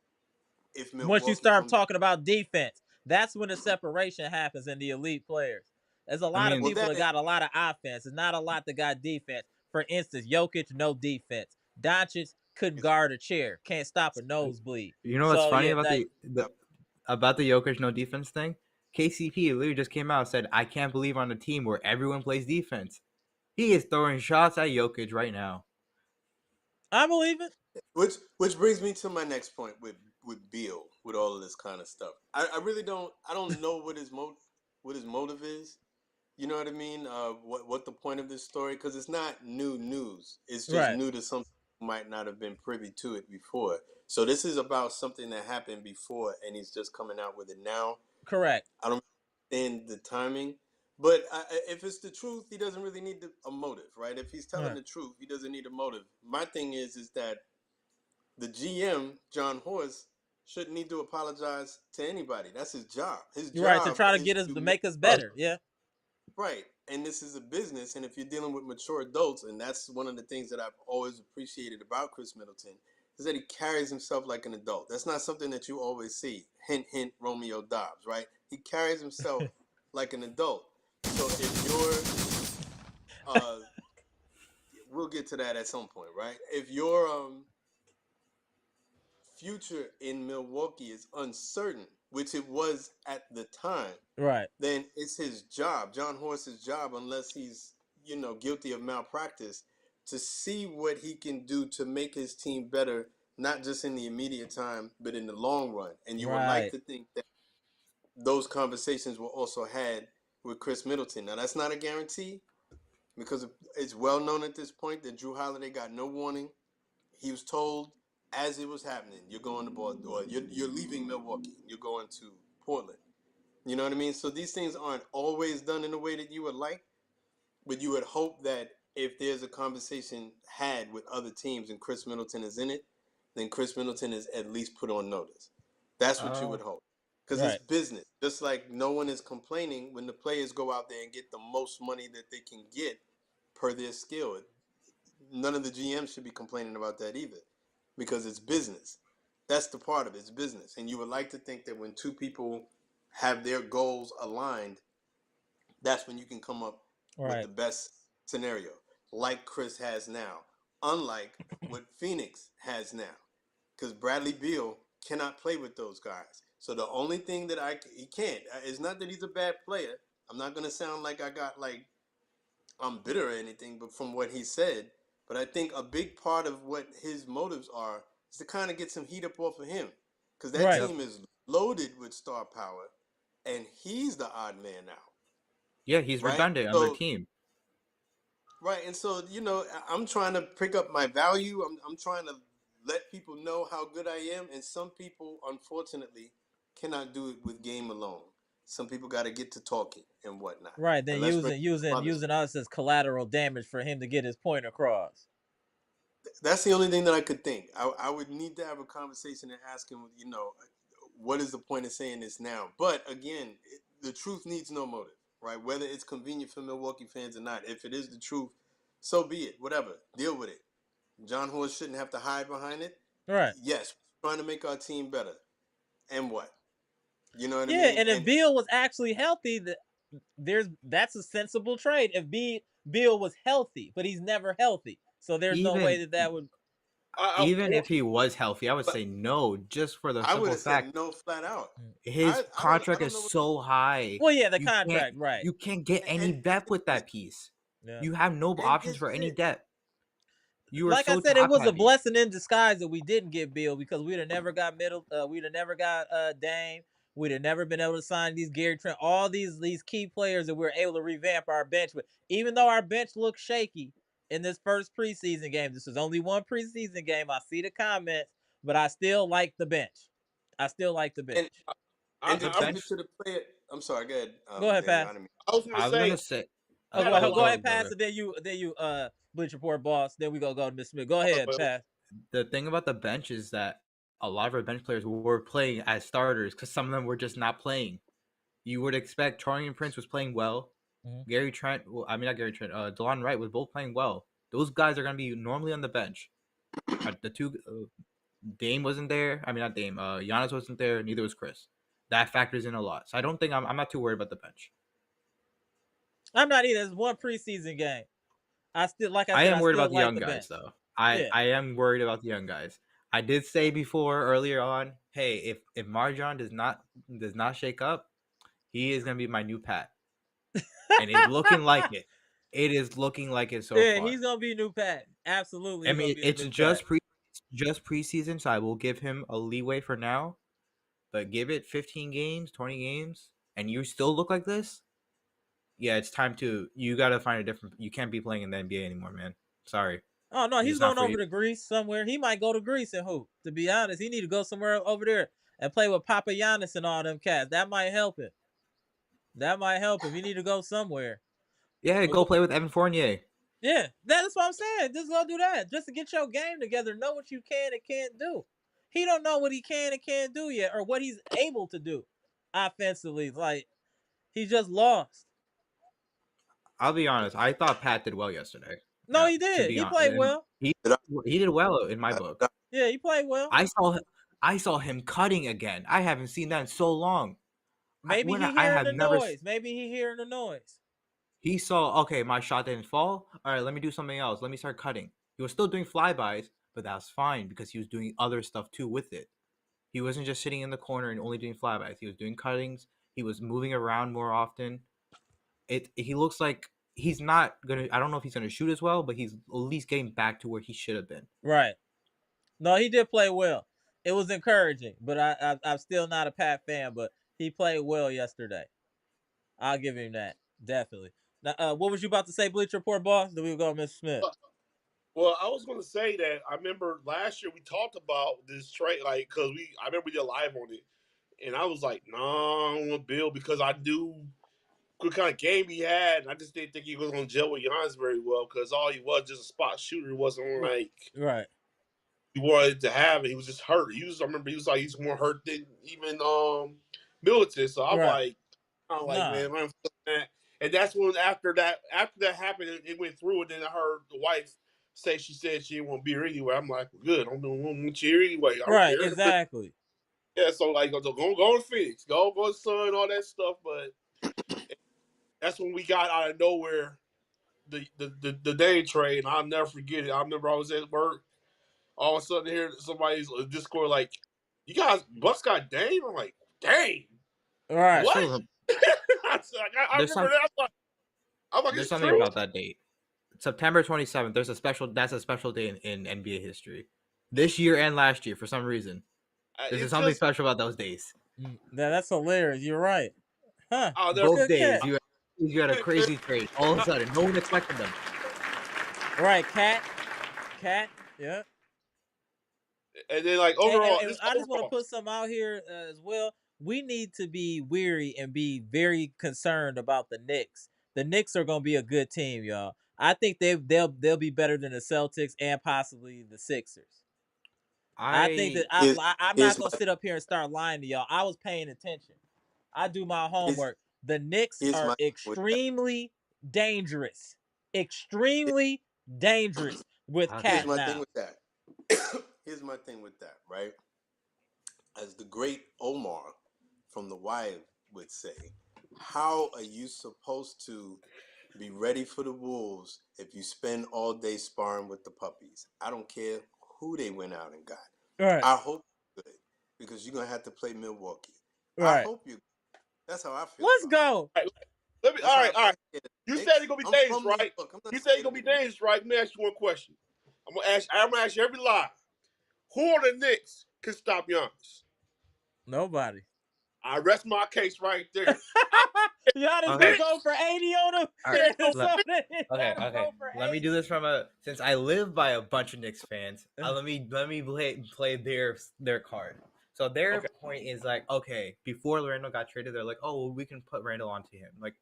if Once you Milwaukee start comes. talking about defense, that's when the separation happens in the elite players. There's a I lot of mean, Well, people that that got a lot of offense. There's not a lot that got defense. For instance, Jokic, no defense. Doncic couldn't is guard a chair, can't stop a nosebleed. you know what's So funny yeah, about like the Jokic no defense thing? KCP literally just came out and said, "I can't believe on a team where everyone plays defense." He is throwing shots at Jokic right now. I believe it. which brings me to my next point with Beal with all of this kind of stuff. I really don't know what his motive is. You know what I mean? What the point of this story? Because it's not new news. It's just Right. new to some who might not have been privy to it before. So this is about something that happened before, and he's just coming out with it now. Correct. I don't understand the timing, but if it's the truth, he doesn't really need a motive, right? If he's telling Right. the truth, he doesn't need a motive. My thing is that the GM, John Horst, shouldn't need to apologize to anybody. That's his job. His You're right. To job try to is get us to to make make us us better. Yeah. right. And this is a business. And if you're dealing with mature adults, and that's one of the things that I've always appreciated about Khris Middleton, is that he carries himself like an adult. That's not something that you always see. Hint, hint, Romeo Dobbs, right? He carries himself like an adult. So if you're, we'll get to that at some point, right? If your future in Milwaukee is uncertain, which it was at the time, Right. then it's his job, John Horst's job, unless he's, guilty of malpractice, to see what he can do to make his team better, not just in the immediate time, but in the long run. And you would like Right. to think that those conversations were also had with Khris Middleton. Now, that's not a guarantee because it's well known at this point that Jrue Holiday got no warning. He was told as it was happening, you're going to Baltimore, you're leaving Milwaukee, you're going to Portland. You know what I mean? So these things aren't always done in the way that you would like, but you would hope that if there's a conversation had with other teams and Khris Middleton is in it, then Khris Middleton is at least put on notice. That's what you would hope. Because it's Right. business. Just like no one is complaining when the players go out there and get the most money that they can get per their skill. None of the GMs should be complaining about that either because it's business. That's the part of it. It's business. And you would like to think that when two people have their goals aligned, that's when you can come up with the Right. best scenario, like Khris has now, unlike what Phoenix has now. Because Bradley Beal cannot play with those guys. So the only thing that he can't, it's not that he's a bad player. I'm not going to sound like I'm bitter or anything, but from what he said, but I think a big part of what his motives are is to kind of get some heat up off of him. Because that Right. Yep. team is loaded with star power, and he's the odd man out, Yeah, he's right? redundant on their team. Right, and so, I'm trying to pick up my value. I'm trying to let people know how good I am, and some people, unfortunately, cannot do it with game alone. Some people got to get to talking and whatnot. Right. Then And let's bring using us as collateral damage for him to get his point across. That's the only thing that I could think. I would need to have a conversation and ask him, what is the point of saying this now? But again, the truth needs no motive, right? Whether it's convenient for Milwaukee fans or not. If it is the truth, so be it. Whatever. Deal with it. John Horst shouldn't have to hide behind it. Right. Yes, we're trying to make our team better. And what? You know what I Yeah, mean? and if Beal was actually healthy, that's a sensible trade. If Beal was healthy, but he's never healthy, so there's no way that would. Even if he was healthy, I would say no, just for the I would simple have fact said no flat out. his contract is so high. Well, yeah, the contract, right? You can't get any depth with that piece. Yeah. You have no options for any depth. You were like so I said, it was a top-heavy. blessing in disguise that we didn't get Beal because we'd have never got we'd have never got Dame. We'd have never been able to sign these Gary Trent, all these key players that we were able to revamp our bench with. Even though our bench looked shaky in this first preseason game, this is only one preseason game. I see the comments, but I still like the bench. I still like the bench. And to take it to the player, I'm sorry. Go ahead. Go ahead, Pat. I was gonna say. Oh, go ahead, Pass, and then you Bleach Report boss. Then we go to Miss Smith. Go ahead, Pass. The thing about the bench is that a lot of our bench players were playing as starters because some of them were just not playing. You would expect Torian Prince was playing well. Mm-hmm. Gary Trent, not Gary Trent, DeLon Wright was both playing well. Those guys are going to be normally on the bench. The two, Dame wasn't there. I mean, not Dame. Giannis wasn't there. Neither was Khris. That factors in a lot. So I don't think I'm not too worried about the bench. I'm not either. It's one preseason game. I am worried about the young guys, though. I am worried about the young guys. I did say before earlier on, hey, if Marjon does not shake up, he is gonna be my new Pat, and it's looking like it. It is looking like it so far. Yeah, he's gonna be new Pat. Absolutely. I mean, it's just preseason, so I will give him a leeway for now. But give it 15 games, 20 games, and you still look like this. Yeah, it's time to. You gotta find a different. You can't be playing in the NBA anymore, man. Sorry. Oh no, he's going over to Greece somewhere. He might go to Greece and hoop. To be honest, he need to go somewhere over there and play with Papa Giannis and all them cats. That might help him. He need to go somewhere. Yeah, go play with Evan Fournier. Yeah, that's what I'm saying. Just go do that, just to get your game together. Know what you can and can't do. He don't know what he can and can't do yet, or what he's able to do offensively. Like he just lost. I'll be honest. I thought Pat did well yesterday. No, he did. He played well. He did well in my book. Yeah, he played well. I saw him cutting again. I haven't seen that in so long. Maybe he hearing the noise. Maybe he hearing the noise. He saw, okay, my shot didn't fall. All right, let me do something else. Let me start cutting. He was still doing flybys, but that was fine because he was doing other stuff too with it. He wasn't just sitting in the corner and only doing flybys. He was doing cuttings. He was moving around more often. He looks like he's not gonna. I don't know if he's gonna shoot as well, but he's at least getting back to where he should have been. Right. No, he did play well. It was encouraging, but I'm still not a Pat fan. But he played well yesterday. I'll give him that, definitely. Now, what was you about to say, Bleach Report boss? Then we'll go, Mr. Smith. Well, I was going to say that I remember last year we talked about this trade, like because I remember we did live on it, and I was like, nah, I don't want Beal because I knew what kind of game he had, and I just didn't think he was going to gel with Giannis very well because all he was just a spot shooter. He wasn't like he wanted to have it. He was just hurt. I remember he was like he's more hurt than even Middleton. So I'm like, man, I'm feeling that. And that's when after that happened, it went through, and then I heard the wife say she said she didn't want to be here anyway. I'm like, well, good, I'm doing want you here anyway. Right, exactly. Yeah, so like, go to Phoenix, go to Sun, all that stuff. But that's when we got out of nowhere the Dame trade, and I'll never forget it. I remember I was at work, all of a sudden hear somebody's Discord like, "You guys, Bucks got Dame." I'm like, "Dame, right? What?" I remember that. I'm like, there's something about that date. September 27th. That's a special day in NBA history. This year and last year, for some reason, there's something special about those days. That's hilarious. You're right. Huh? Both days, you had a crazy trade. All of a sudden, no one expected them. Right, Cat, yeah. And then, like, overall, I just want to put some out here as well. We need to be weary and be very concerned about the Knicks. The Knicks are going to be a good team, y'all. I think they'll be better than the Celtics and possibly the Sixers. I think that I'm not going to sit up here and start lying to y'all. I was paying attention. I do my homework. The Knicks are extremely dangerous. Extremely dangerous. with Okay. Here's Cat my now. thing with that. Here's my thing with that, right? As the great Omar from The Wire would say, how are you supposed to be ready for the Wolves if you spend all day sparring with the puppies? I don't care who they went out and got. Right. I hope you're good because you're going to have to play Milwaukee. I Right. hope you. That's how I feel. Let's about go. Let me. That's All how right, I all right. feel. You Knicks, said you're gonna be I'm dangerous, from New right? York. I'm not You said you're scared gonna of be the Knicks. dangerous, right? Let me ask you one question. I'm gonna ask you every lie. Who on the Knicks can stop Giannis? Nobody. I rest my case right there. Giannis Okay. gonna go for 80 on him. All right. Minnesota is Okay. gonna go for Let me 80. do this from since I live by a bunch of Knicks fans. Let me play their card. So their Okay. point is like, okay, before Randall got traded, they're like, oh, well, we can put Randall onto him. Like,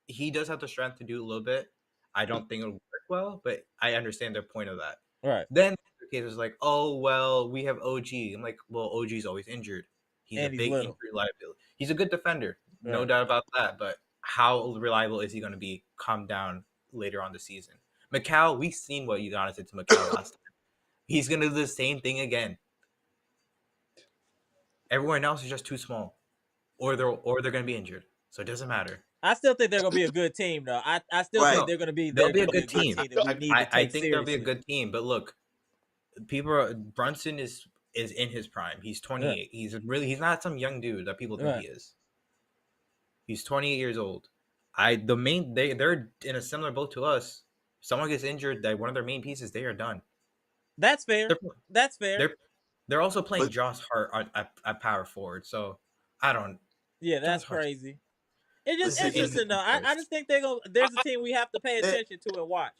he does have the strength to do a little bit. I don't think it'll work well, but I understand their point of that. Right. Then the case was like, oh well, we have OG. I'm like, well, OG's always injured. He's And a he's big little. injury liability. He's a good defender, no Right. doubt about that. But how reliable is he going to be come down later on the season? Macau, we've seen what Giannis did to Macau last time. He's going to do the same thing again. Everyone else is just too small, or they're going to be injured. So it doesn't matter. I still think they're gonna be a good team, though. I still Right. think they're gonna be. They'll They're be a gonna be a good good team. team that we need to take I think they'll be a seriously. good team. But look, Brunson is in his prime. He's 28. He's not some young dude that people think he is. He's 28 years old. They're in a similar boat to us. Someone gets injured, that one of their main pieces, they are done. That's fair. That's fair. They're also playing But- Josh Hart at power forward. So I don't. Yeah, that's Josh Hart's- crazy. It's just Listen, interesting though. I just think there's a team we have to pay attention to and watch.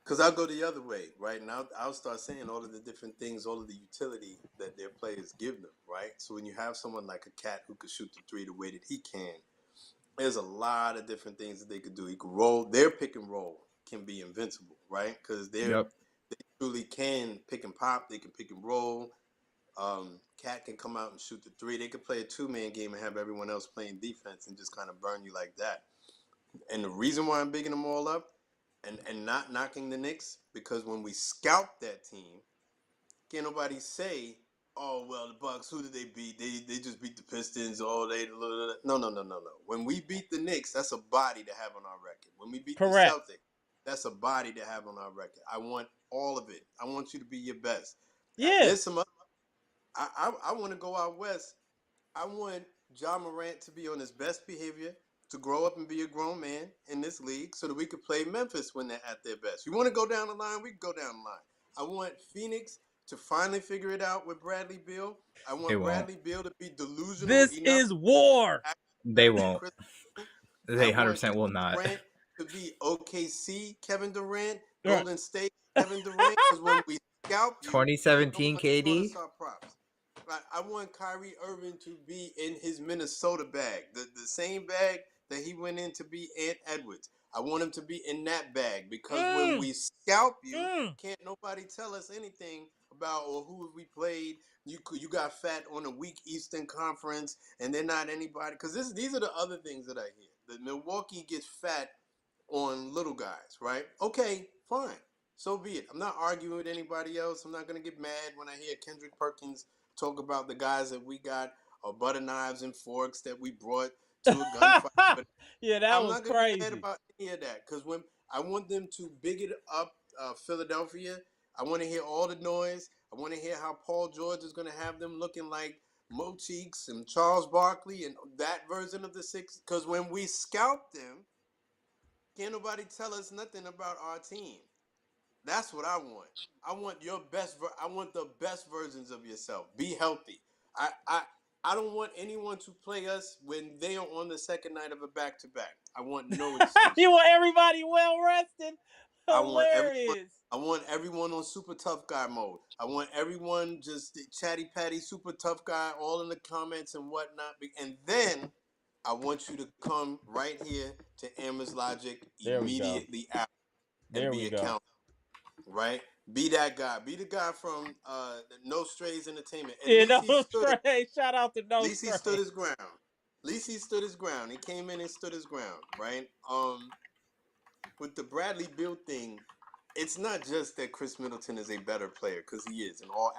Because I'll go the other way, right? Now I'll start saying all of the different things, all of the utility that their players give them, right? So when you have someone like a Cat who could shoot the three the way that he can, there's a lot of different things that they could do. He could roll. Their pick and roll can be invincible, right? Because they truly can pick and pop. They can pick and roll. Cat can come out and shoot the three. They could play a two-man game and have everyone else playing defense and just kind of burn you like that. And the reason why I'm bigging them all up and not knocking the Knicks, because when we scout that team, can't nobody say, oh, well, the Bucks, who did they beat? They just beat the Pistons. Oh, No. When we beat the Knicks, that's a body to have on our record. When we beat the Celtics, that's a body to have on our record. I want all of it. I want you to be your best. Yeah. There's some other. I want to go out west. I want Ja Morant to be on his best behavior, to grow up and be a grown man in this league so that we could play Memphis when they're at their best. You want to go down the line? We can go down the line. I want Phoenix to finally figure it out with Bradley Beal. I want Bradley Beal to be delusional. This is war. They won't. They 100% will not. Durant to be OKC, Kevin Durant, Golden State, Kevin Durant. Because when we scout you, 2017 KD. I want Kyrie Irving to be in his Minnesota bag, the same bag that he went in to be Ant Edwards. I want him to be in that bag because when we scalp you, can't nobody tell us anything about who we played. You got fat on a weak Eastern Conference, and they're not anybody. Because these are the other things that I hear. That Milwaukee gets fat on little guys, right? Okay, fine. So be it. I'm not arguing with anybody else. I'm not going to get mad when I hear Kendrick Perkins talk about the guys that we got or butter knives and forks that we brought to a gunfight. Yeah, that was crazy. I'm not going to be mad about any of that because when I want them to big it up Philadelphia, I want to hear all the noise. I want to hear how Paul George is going to have them looking like Mo Cheeks and Charles Barkley and that version of the six. Because when we scalp them, can't nobody tell us nothing about our team. That's what I want. I want your best. I want the best versions of yourself. Be healthy. I don't want anyone to play us when they are on the second night of a back-to-back. I want no excuse. You want everybody well rested? Hilarious. I want everyone on super tough guy mode. I want everyone just chatty patty super tough guy all in the comments and whatnot. And then I want you to come right here to amaraslogic immediately after and be accountable. Right? Be that guy. Be the guy from No Strays Entertainment. No Strays. Shout out to No Strays. At least he stood his ground. At least he stood his ground. He came in and stood his ground, right? With the Bradley Beal thing, it's not just that Khris Middleton is a better player, because he is in all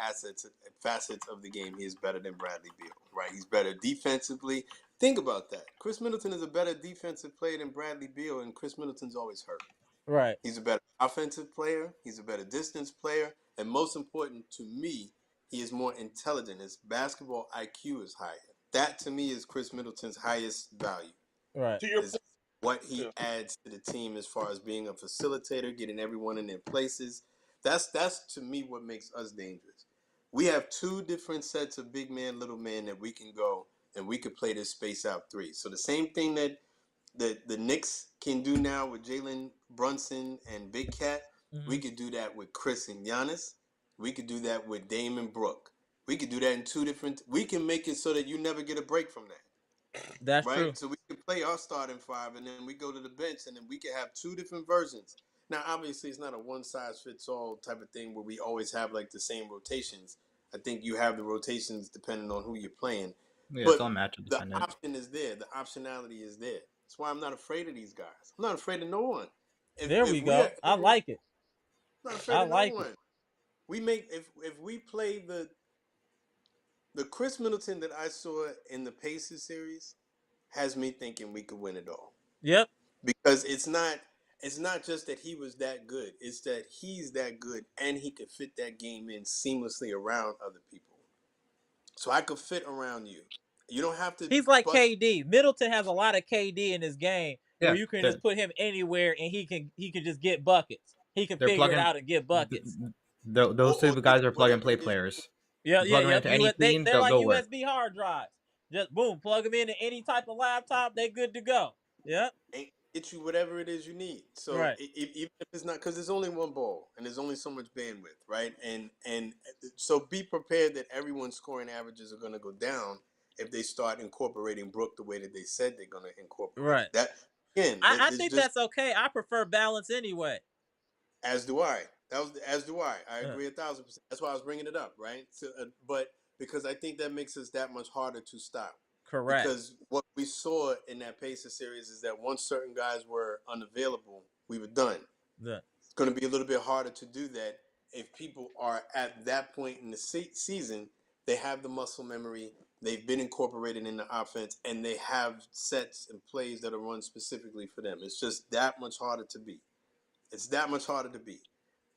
facets of the game. He is better than Bradley Beal, right? He's better defensively. Think about that. Khris Middleton is a better defensive player than Bradley Beal, and Khris Middleton's always hurt. Right. He's a better offensive player. He's a better distance player, and most important to me, he is more intelligent. His basketball IQ is higher. That to me is Khris Middleton's highest value. Right. To your Is point, what he adds to the team as far as being a facilitator, getting everyone in their places. That's to me what makes us dangerous. We have two different sets of big man, little man that we can go and we could play this space out three. So the same thing that the Knicks can do now with Jalen Brunson and Big Cat, we could do that with Khris and Giannis. We could do that with Dame and Brooke. We could do that in two different. We can make it so that you never get a break from that. That's Right? true. So we can play our starting five, and then we go to the bench, and then we can have two different versions. Now, obviously, it's not a one-size-fits-all type of thing where we always have, like, the same rotations. I think you have the rotations depending on who you're playing. Yeah, but it's all matchup the dependent. option is there. The optionality is there. That's why I'm not afraid of these guys. I'm not afraid of no one. There we go. I like it. I'm not afraid of no one. We make if we play the Khris Middleton that I saw in the Pacers series has me thinking we could win it all. Yep. Because it's not just that he was that good. It's that he's that good and he could fit that game in seamlessly around other people. So I could fit around you. You don't have to. He's like KD. Middleton has a lot of KD in his game where you can just put him anywhere and he can just get buckets. He can figure it out and get buckets. Those two guys are plug and play players. Yeah. Into any team, they're like go USB hard drives. Just boom, plug them into any type of laptop. They good to go. Yep. And get you whatever it is you need. So right. Even if it's not, because there's only one ball and there's only so much bandwidth, right? And so be prepared that everyone's scoring averages are going to go down if they start incorporating Brooke the way that they said they're going to incorporate. Right. That again, I think that's okay. I prefer balance anyway. As do I. As do I. I agree 1,000%. That's why I was bringing it up, right? So, but because I think that makes us that much harder to stop. Correct. Because what we saw in that Pacers series is that once certain guys were unavailable, we were done. Yeah. It's going to be a little bit harder to do that if people are at that point in the season. They have the muscle memory. They've been incorporated in the offense, and they have sets and plays that are run specifically for them. It's just that much harder to beat. It's that much harder to beat.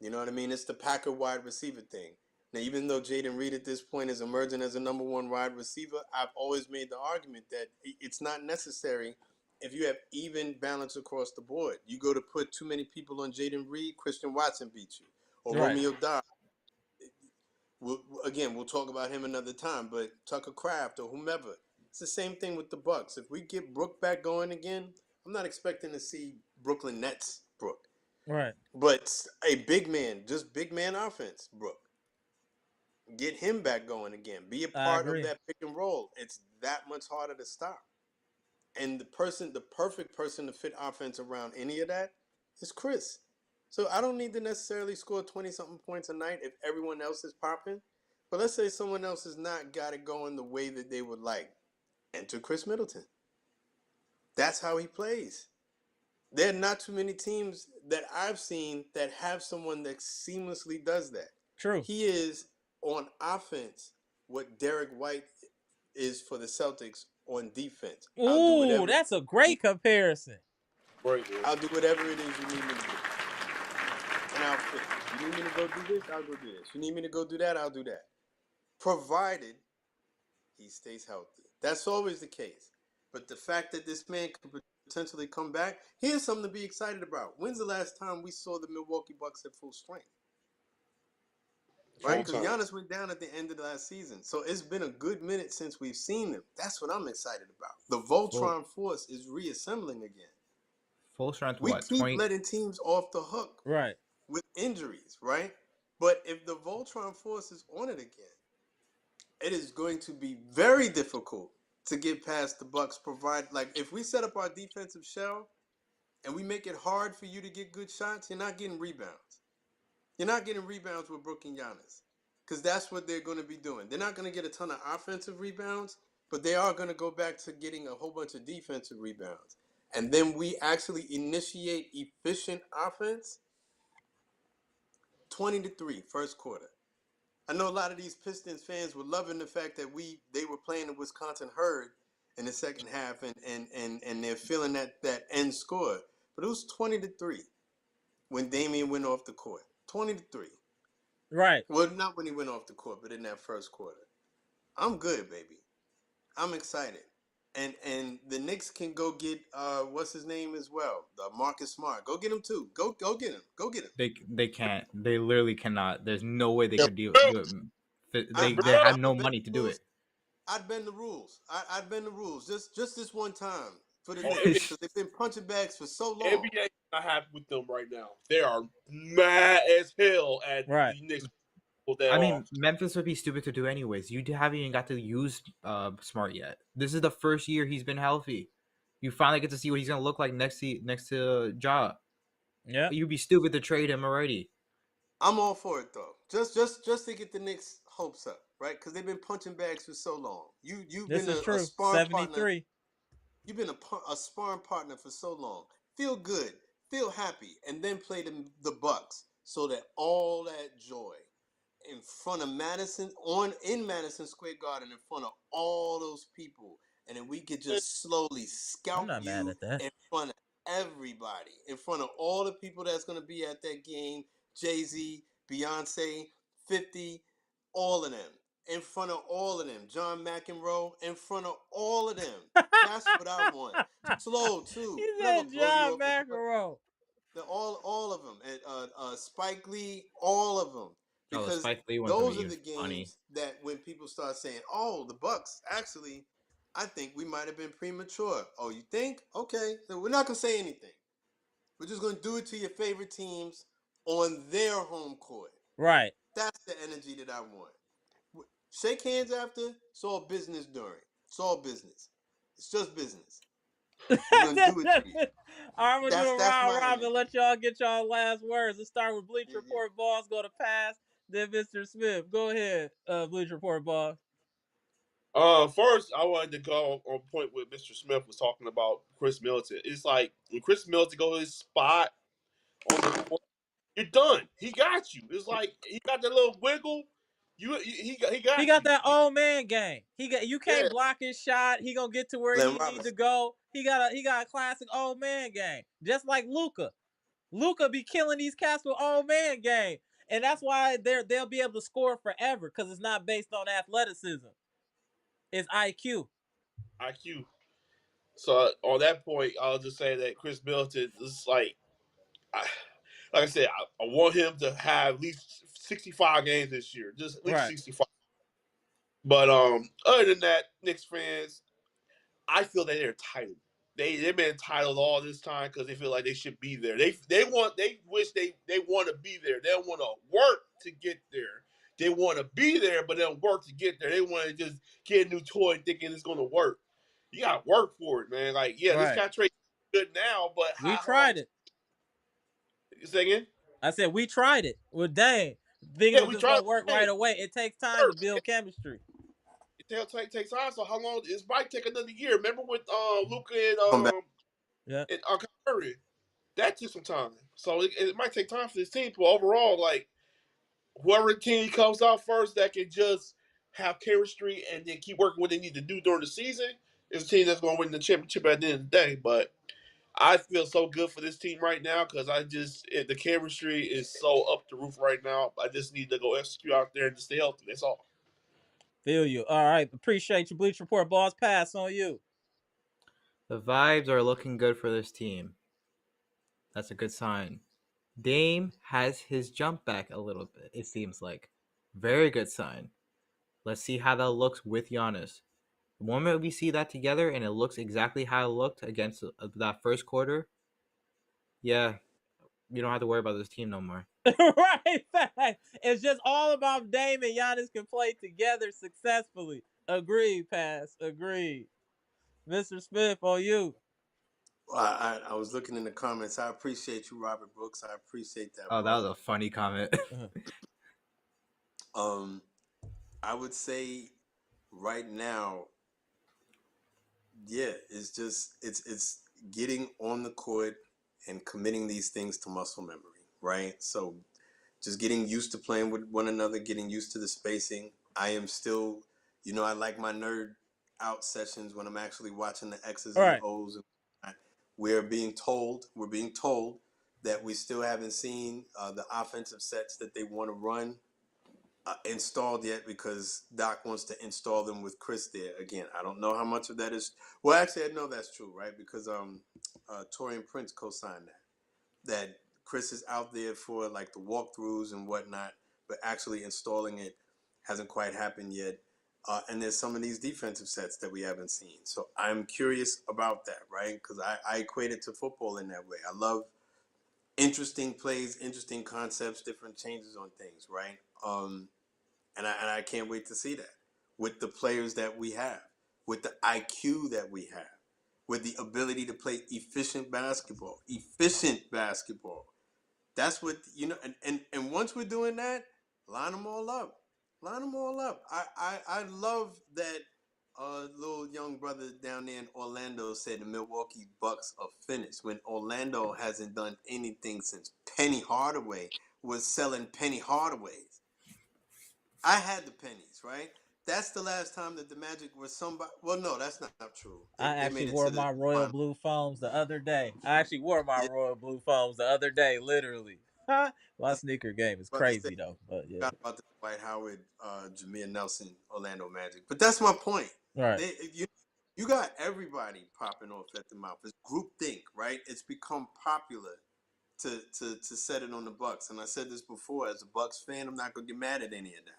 You know what I mean? It's the Packer wide receiver thing. Now, even though Jaden Reed at this point is emerging as a number one wide receiver, I've always made the argument that it's not necessary if you have even balance across the board. You go to put too many people on Jaden Reed, Christian Watson beats you. Or Romeo Dobbs. We'll talk about him another time, but Tucker Kraft or whomever. It's the same thing with the Bucks. If we get Brooke back going again, I'm not expecting to see Brooklyn Nets Brooke. Right. But a big man, just big man offense, Brooke. Get him back going again. Be a part of that pick and roll. It's that much harder to stop. And the perfect person to fit offense around any of that is Khris. So I don't need to necessarily score 20-something points a night if everyone else is popping. But let's say someone else has not got it going the way that they would like. Enter Khris Middleton. That's how he plays. There are not too many teams that I've seen that have someone that seamlessly does that. True. He is on offense what Derek White is for the Celtics on defense. Ooh, that's a great comparison. I'll do whatever it is you need me to do. And I'll fit. You need me to go do this, I'll go do this. You need me to go do that, I'll do that. Provided he stays healthy. That's always the case. But the fact that this man could potentially come back, here's something to be excited about. When's the last time we saw the Milwaukee Bucks at full strength? Right? Because Giannis went down at the end of the last season. So it's been a good minute since we've seen them. That's what I'm excited about. The Voltron force is reassembling again. Full strength, we keep letting teams off the hook with injuries, right? But if the Voltron force is on it again, it is going to be very difficult to get past the Bucks. If we set up our defensive shell and we make it hard for you to get good shots, you're not getting rebounds. You're not getting rebounds with Brooke and Giannis because that's what they're going to be doing. They're not going to get a ton of offensive rebounds, but they are going to go back to getting a whole bunch of defensive rebounds. And then we actually initiate efficient offense. 20-3 first quarter. I know a lot of these Pistons fans were loving the fact that they were playing the Wisconsin Herd in the second half, and they're feeling that end score. But it was 20-3 when Damian went off the court. 20-3. Right. Well, not when he went off the court, but in that first quarter. I'm good, baby. I'm excited. And the Knicks can go get what's his name as well, the Marcus Smart. Go get him too. Go get him. Go get him. They can't. They literally cannot. There's no way they Yeah. could do it. They have no money to do it. I'd bend the rules. I'd bend the rules just this one time for the Oh, Knicks because they've been punching bags for so long. NBA is not happy with them right now. They are mad as hell at the Knicks. I mean, Memphis would be stupid to do anyways. You haven't even got to use Smart yet. This is the first year he's been healthy. You finally get to see what he's gonna look like next to Ja. Yeah. You'd be stupid to trade him already. I'm all for it though. Just to get the Knicks' hopes up, right? Because they've been punching bags for so long. You've This been is a true. sparring 73. partner. You've been a sparring partner for so long. Feel good, feel happy, and then play the Bucks so that all that joy in front of in Madison Square Garden in front of all those people, and then we could just slowly scalp I'm not you mad at that. in front of everybody, in front of all the people that's going to be at that game. Jay-Z, Beyonce, 50, all of them. In front of all of them. John McEnroe, in front of all of them. That's what I want. Slow, too. He Never said blow you John up. McEnroe. All of them. And Spike Lee, all of them. Because Spike Lee those are the games funny. that when people start saying, oh, the Bucks, actually, I think we might have been premature. Oh, you think? Okay. So we're not going to say anything. We're just going to do it to your favorite teams on their home court. Right. That's the energy that I want. Shake hands after. It's all business during. It's all business. It's just business. We're going to do it to you. I'm going to do a round robin energy. let y'all get y'all last words. Let's start with Bleach Report Balls. Go to pass. Then Mr. Smith. Go ahead, Bleach Report Balls. First, I wanted to go on point with Mr. Smith was talking about Khris Middleton. It's like when Khris Middleton go to his spot on the court, you're done. He got you. It's like he got that little wiggle. He got that old man game. You can't block his shot. He gonna get to where he needs to go. He got a classic old man game, just like Luka. Luka be killing these cats with old man game, and that's why they'll be able to score forever because it's not based on athleticism. It's IQ. So on that point, I'll just say that Khris Middleton is like I said, I want him to have at least 65 games this year, just at least 65. But other than that, Knicks fans, I feel that they're entitled. They've been entitled all this time because they feel like they should be there. They wish they want to be there. They don't want to work to get there. They want to be there, but they don't work to get there. They want to just get a new toy thinking it's going to work. You got to work for it, man. Like, this contract is good now, but we tried it. You say again? I said we tried it with Dame. Thinking it was just going to work right away. It takes time to build chemistry. It takes time. So how long? It might take another year. Remember with Luka and Curry? That took some time. So it might take time for this team. But overall, like whoever team comes out first that can just have chemistry and then keep working what they need to do during the season is a team that's going to win the championship at the end of the day. But I feel so good for this team right now because the chemistry is so up the roof right now. I just need to go execute out there and just stay healthy. That's all. Feel you. All right. Appreciate you, Bleach Report. Boss, pass on you. The vibes are looking good for this team. That's a good sign. Dame has his jump back a little bit, it seems like. Very good sign. Let's see how that looks with Giannis. The moment we see that together and it looks exactly how it looked against that first quarter, yeah, you don't have to worry about this team no more. Right, fact. It's just all about Dame and Giannis can play together successfully. Agreed, pass. Agreed. Mr. Smith, on you. Well, I was looking in the comments. I appreciate you, Robert Brooks. I appreciate that. Oh, that was a funny comment. I would say right now, yeah, it's getting on the court and committing these things to muscle memory, right? So just getting used to playing with one another, getting used to the spacing. I am still, I like my nerd out sessions when I'm actually watching the X's and the O's. We're being told that we still haven't seen the offensive sets that they want to run installed yet, because Doc wants to install them with Khris there. Again, I don't know how much of that is. Well, actually, I know that's true, right? Because Torian Prince co-signed that Khris is out there for like the walkthroughs and whatnot, but actually installing it hasn't quite happened yet. And there's some of these defensive sets that we haven't seen. So I'm curious about that, right? Because I equate it to football in that way. I love interesting plays, interesting concepts, different changes on things, right? And I can't wait to see that with the players that we have, with the IQ that we have, with the ability to play efficient basketball. That's what, and once we're doing that, line them all up. I love that little young brother down there in Orlando said the Milwaukee Bucks are finished, when Orlando hasn't done anything since Penny Hardaway was selling Penny Hardaways. I had the pennies, right? That's the last time that the Magic was somebody. Well, no, that's not true. I actually wore my royal blue foams the other day. Literally. My sneaker game is crazy though. But yeah. Forgot about the Dwight Howard, Jameer Nelson, Orlando Magic. But that's my point. Right. You got everybody popping off at the mouth. It's groupthink, right? It's become popular to set it on the Bucks. And I said this before, as a Bucks fan, I'm not gonna get mad at any of that.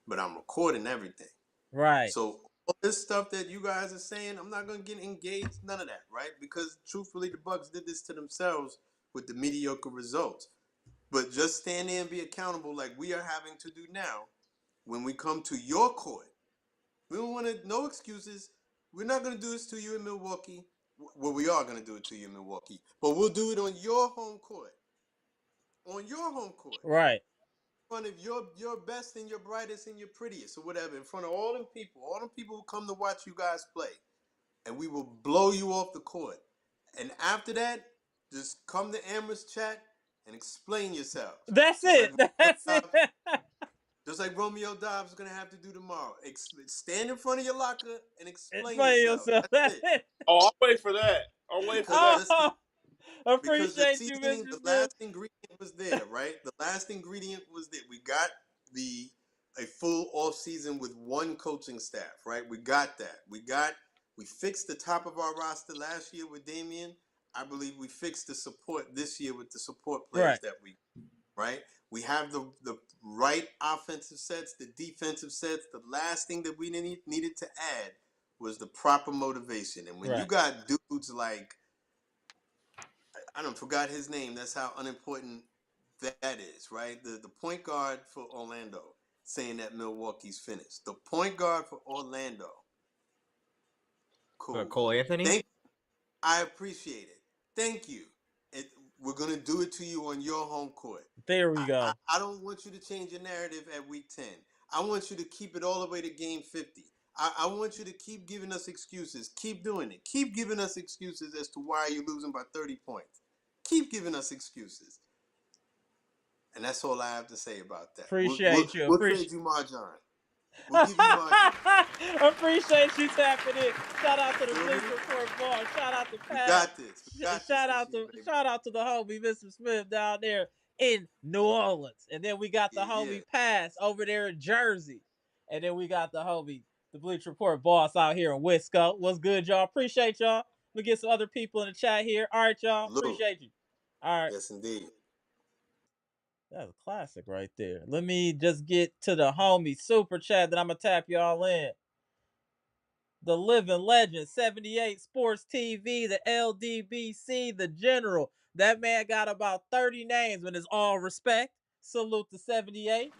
But I'm recording everything. Right. So all this stuff that you guys are saying, I'm not gonna get engaged, none of that, right? Because truthfully, the Bucks did this to themselves with the mediocre results. But just stand there and be accountable like we are having to do now when we come to your court. We don't want no excuses. We're not gonna do this to you in Milwaukee. Well, we are gonna do it to you in Milwaukee, but we'll do it on your home court. Right. In front of your best and your brightest and your prettiest or whatever, in front of all them people who come to watch you guys play, and we will blow you off the court. And after that, just come to Amber's chat and explain yourselves. That's it. Just like Romeo Dobbs is gonna have to do tomorrow. Stand in front of your locker and explain yourself. That's it. Oh, I'll wait for that. Appreciate you, Mr. The last ingredient was there, right? The last ingredient was there. We got a full off season with one coaching staff, right? We got that. We fixed the top of our roster last year with Damian. I believe we fixed the support this year with the support players that we, right? We have the right offensive sets, the defensive sets. The last thing that we needed to add was the proper motivation. And when you got dudes like, I don't forgot his name. That's how unimportant that is, right? The point guard for Orlando saying that Milwaukee's finished. The point guard for Orlando. Cool. Cole Anthony? I appreciate it. Thank you. We're going to do it to you on your home court. There we go. I don't want you to change your narrative at week 10. I want you to keep it all the way to game 50. I want you to keep giving us excuses. Keep doing it. Keep giving us excuses as to why you're losing by 30 points. Keep giving us excuses. And that's all I have to say about that. Appreciate you. We'll trade you Marjon. We'll give you Marjon. Appreciate you tapping in. Shout out to the Bleacher Report Ball. Shout out to Pat. We got this. Shout out to the homie Mr. Smith down there in New Orleans. And then we got the homie Pass over there in Jersey. And then we got the homie, the Bleacher Report boss out here in Wisco. What's good, y'all? Appreciate y'all. We'll get some other people in the chat here. All right, y'all. Appreciate you. All right. Yes, indeed. That's a classic right there. Let me just get to the homie super chat that I'm going to tap y'all in. The living legend, 78 Sports TV, the LDBC, the general. That man got about 30 names, and it's all respect. Salute to 78.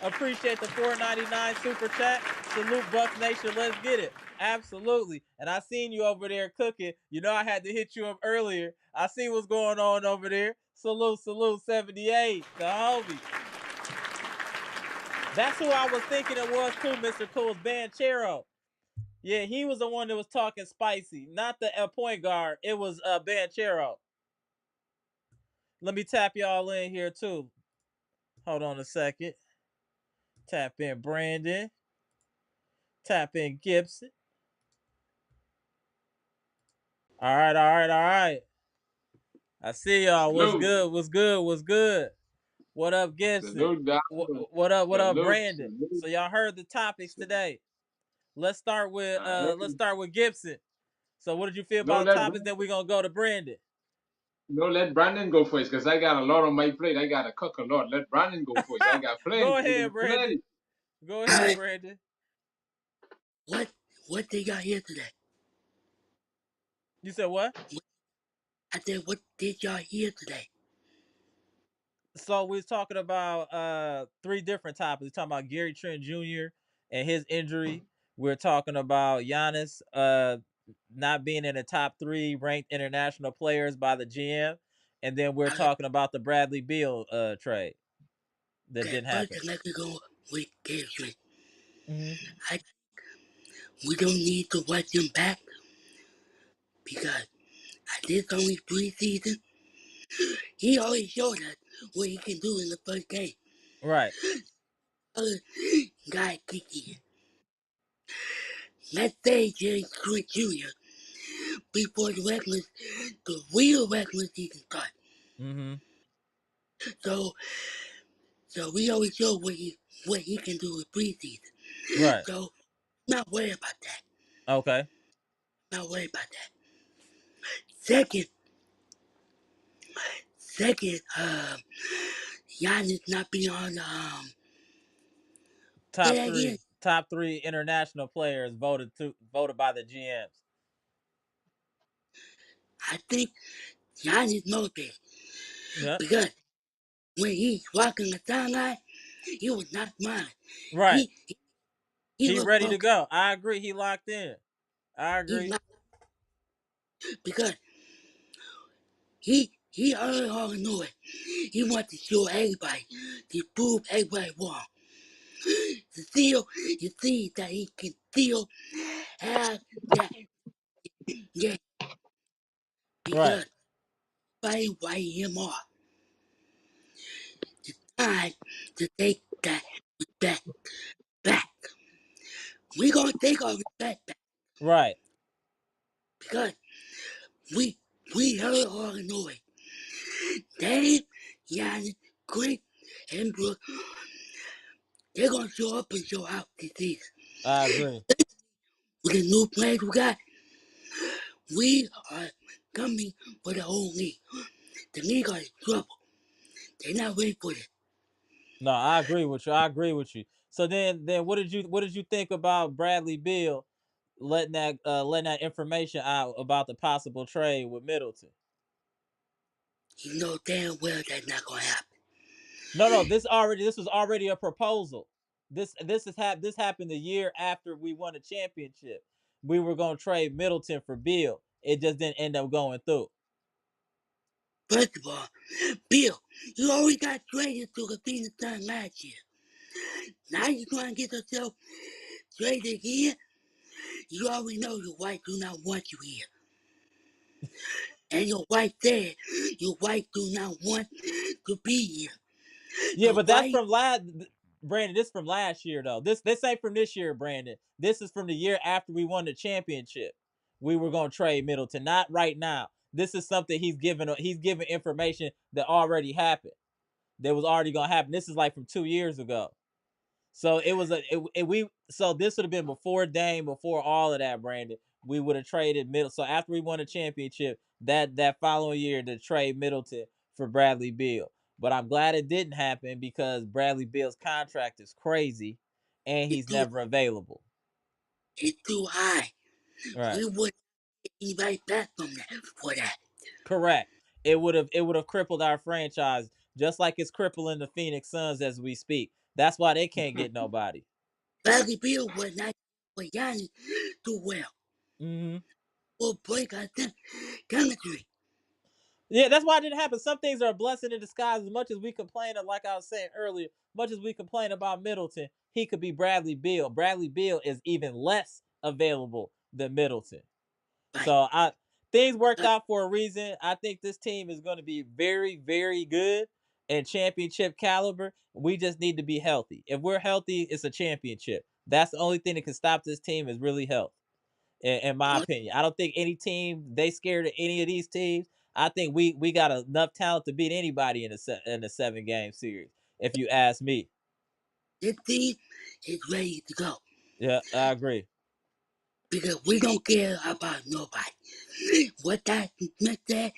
Appreciate the $4.99 super chat. Salute Bucks Nation. Let's get it. Absolutely. And I seen you over there cooking. You know I had to hit you up earlier. I see what's going on over there. Salute 78. The homie. That's who I was thinking it was too, Mr. Cool's Banchero. Yeah, he was the one that was talking spicy. Not the point guard. It was Banchero. Let me tap y'all in here too. Hold on a second. Tap in Brandon. Tap in Gibson. All right, all right, all right. I see y'all. What's Salute. good? What's good? What's good? What up, Gibson? Salute, Diamond. What up? What up, Salute. Brandon? Salute. So y'all heard the topics today. Let's start with I heard Gibson. So what did you feel no about the let topics? Then we're gonna go to Brandon. no let Brandon go first because I got a lot on my plate. I got to cook a lot. Let Brandon go first. I got plenty. Go I ahead, got Brandon. plenty. Go ahead, Brandon. What they got here today? You said what? I said, what did y'all hear today? So we was talking about three different topics. We're talking about Gary Trent Jr. and his injury. We're talking about Giannis not being in the top 3 ranked international players by the GM. And then we're Okay, talking about the Bradley Beal trade that didn't first happen. let me go with Gary Trent. Mm-hmm. We don't need to watch him back because at this only preseason, he already showed us what he can do in the first game. Right. Other guy kick in. Let's say Gary Trent Jr. before the real regular season starts. Mm-hmm. So we always show what he can do in preseason. Right. So not worried about that. Okay. Not worried about that. Second, Giannis not being on say Top that again. 3. Top 3 international players voted by the GMs. I think Giannis knows this Yep. because when he's walking the sideline, he was not smiling. Right. He He was ready to focused. go. I agree. He locked in. I He's agree. not because he already knew it. He wants to show everybody to prove everybody wrong. Still, you see that he can still have that. Yeah, Right. because by writing him off, time to take that respect back. We're gonna take our respect back Right. because we heard all the noise. Dave, Giannis, Chris, and Brooke, they're gonna show up and show out this season. I agree. With the new players we got, we are coming for the whole league. The league are in trouble. They're not ready for it. No, I agree with you. I agree with you. So then what did you think about Bradley Beal letting that information out about the possible trade with Middleton? You know damn well that's not gonna happen. No, this was already a proposal. This happened the year after we won a championship. We were gonna trade Middleton for Beal. It just didn't end up going through. First of all, Bill, you always got traded to the Phoenix Suns last year. Now you trying to get yourself traded again? You already know your wife do not want you here. And your wife said your wife do not want to be here. Yeah, So but that's why from last Brandon. This from last year though. This ain't from this year, Brandon. This is from the year after we won the championship. We were gonna trade Middleton, not right now. This is something he's giving information that already happened. That was already gonna happen. This is like from 2 years ago. So it was so this would have been before Dame, before all of that, Brandon. We would have traded Middleton. So after we won a championship, that following year to trade Middleton for Bradley Beal. But I'm glad it didn't happen because Bradley Beal's contract is crazy and he's never available. it's too high. Right. We wouldn't get anybody back from that for that. Correct. It would have crippled our franchise just like it's crippling the Phoenix Suns as we speak. That's why they can't get nobody. Bradley Bill was not for Giannis too well. Mm-hmm. Or break our chemistry. Yeah, that's why it didn't happen. Some things are a blessing in disguise. As much as we complain, like I was saying earlier, much as we complain about Middleton, he could be Bradley Beal. Bradley Beal is even less available than Middleton. Right. So things worked out for a reason. I think this team is going to be very, very good. and championship caliber, we just need to be healthy. If we're healthy, it's a championship. That's the only thing that can stop this team is really health. In my opinion, I don't think any team they scared of any of these teams. I think we got enough talent to beat anybody in a 7-game series. If you ask me, This team is ready to go yeah, I agree. because we don't care about nobody. What that meant that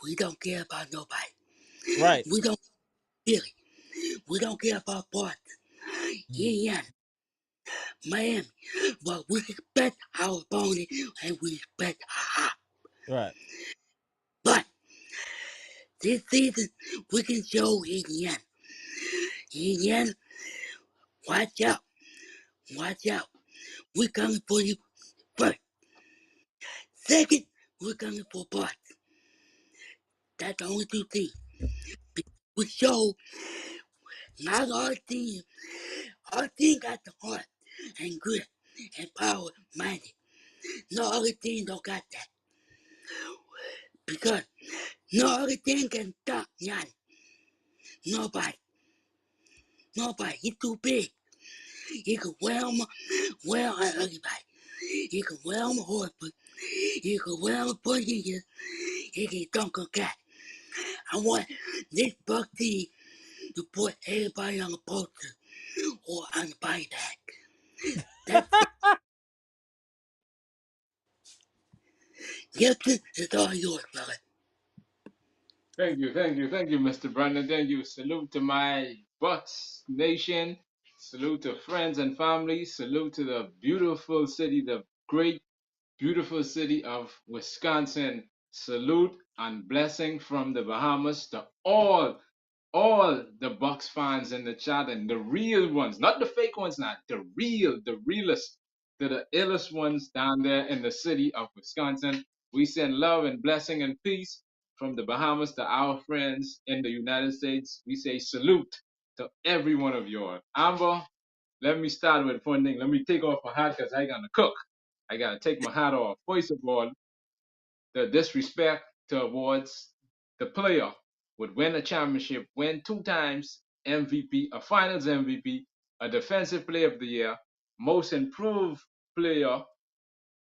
we don't care about nobody. Right. We don't really. We don't care about Boston, Indiana, Miami. But we respect our opponent and we respect our heart. Right. But this season we can show Indiana. Indiana, watch out. Watch out. We're coming for you first. Second, we're coming for Boston. That's the only two things. We show not our team. Our team got the heart and grit and power minded. No other team don't got that. Because no other team can stop Giannis. Nobody. Nobody. He's too big. He can whelm everybody. He can whelm Horford. He can whelm Porzingis. He can dunk on cat. I want this Buck team to put everybody on a poster or on the body bag. That's Gibson is all yours, brother. Thank you, Mr. Brandon. Thank you. Salute to my Bucks Nation. Salute to friends and family. Salute to the beautiful city, the great, beautiful city of Wisconsin. Salute and blessing from the Bahamas to all the Bucks fans in the chat and the real ones, not the fake ones, not the realest, to the illest ones down there in the city of Wisconsin. We send love and blessing and peace from the Bahamas to our friends in the United States. We say salute to every one of yours. Amber, let me start with one thing. Let me take off my hat because I gotta cook. I gotta take my hat off. First of all, the disrespect towards the player would win a championship, win 2 times MVP, a finals MVP, a defensive player of the year, most improved player,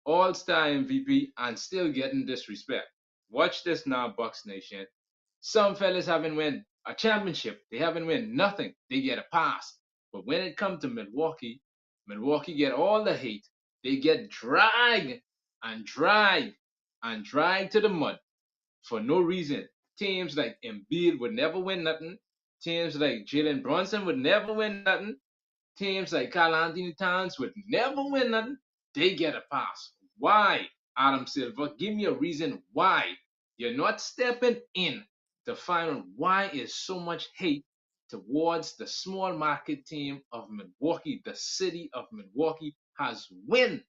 all-star MVP, and still getting disrespect. Watch this now, Bucks Nation. Some fellas haven't win a championship. They haven't win nothing. They get a pass. But when it comes to Milwaukee, Milwaukee get all the hate. They get dragged and dragged and dragged to the mud for no reason. Teams like Embiid would never win nothing. Teams like Jalen Brunson would never win nothing. Teams like Karl Anthony Towns would never win nothing. They get a pass. Why, Adam Silver? Give me a reason why you're not stepping in to find out why is so much hate towards the small market team of Milwaukee. The city of Milwaukee has win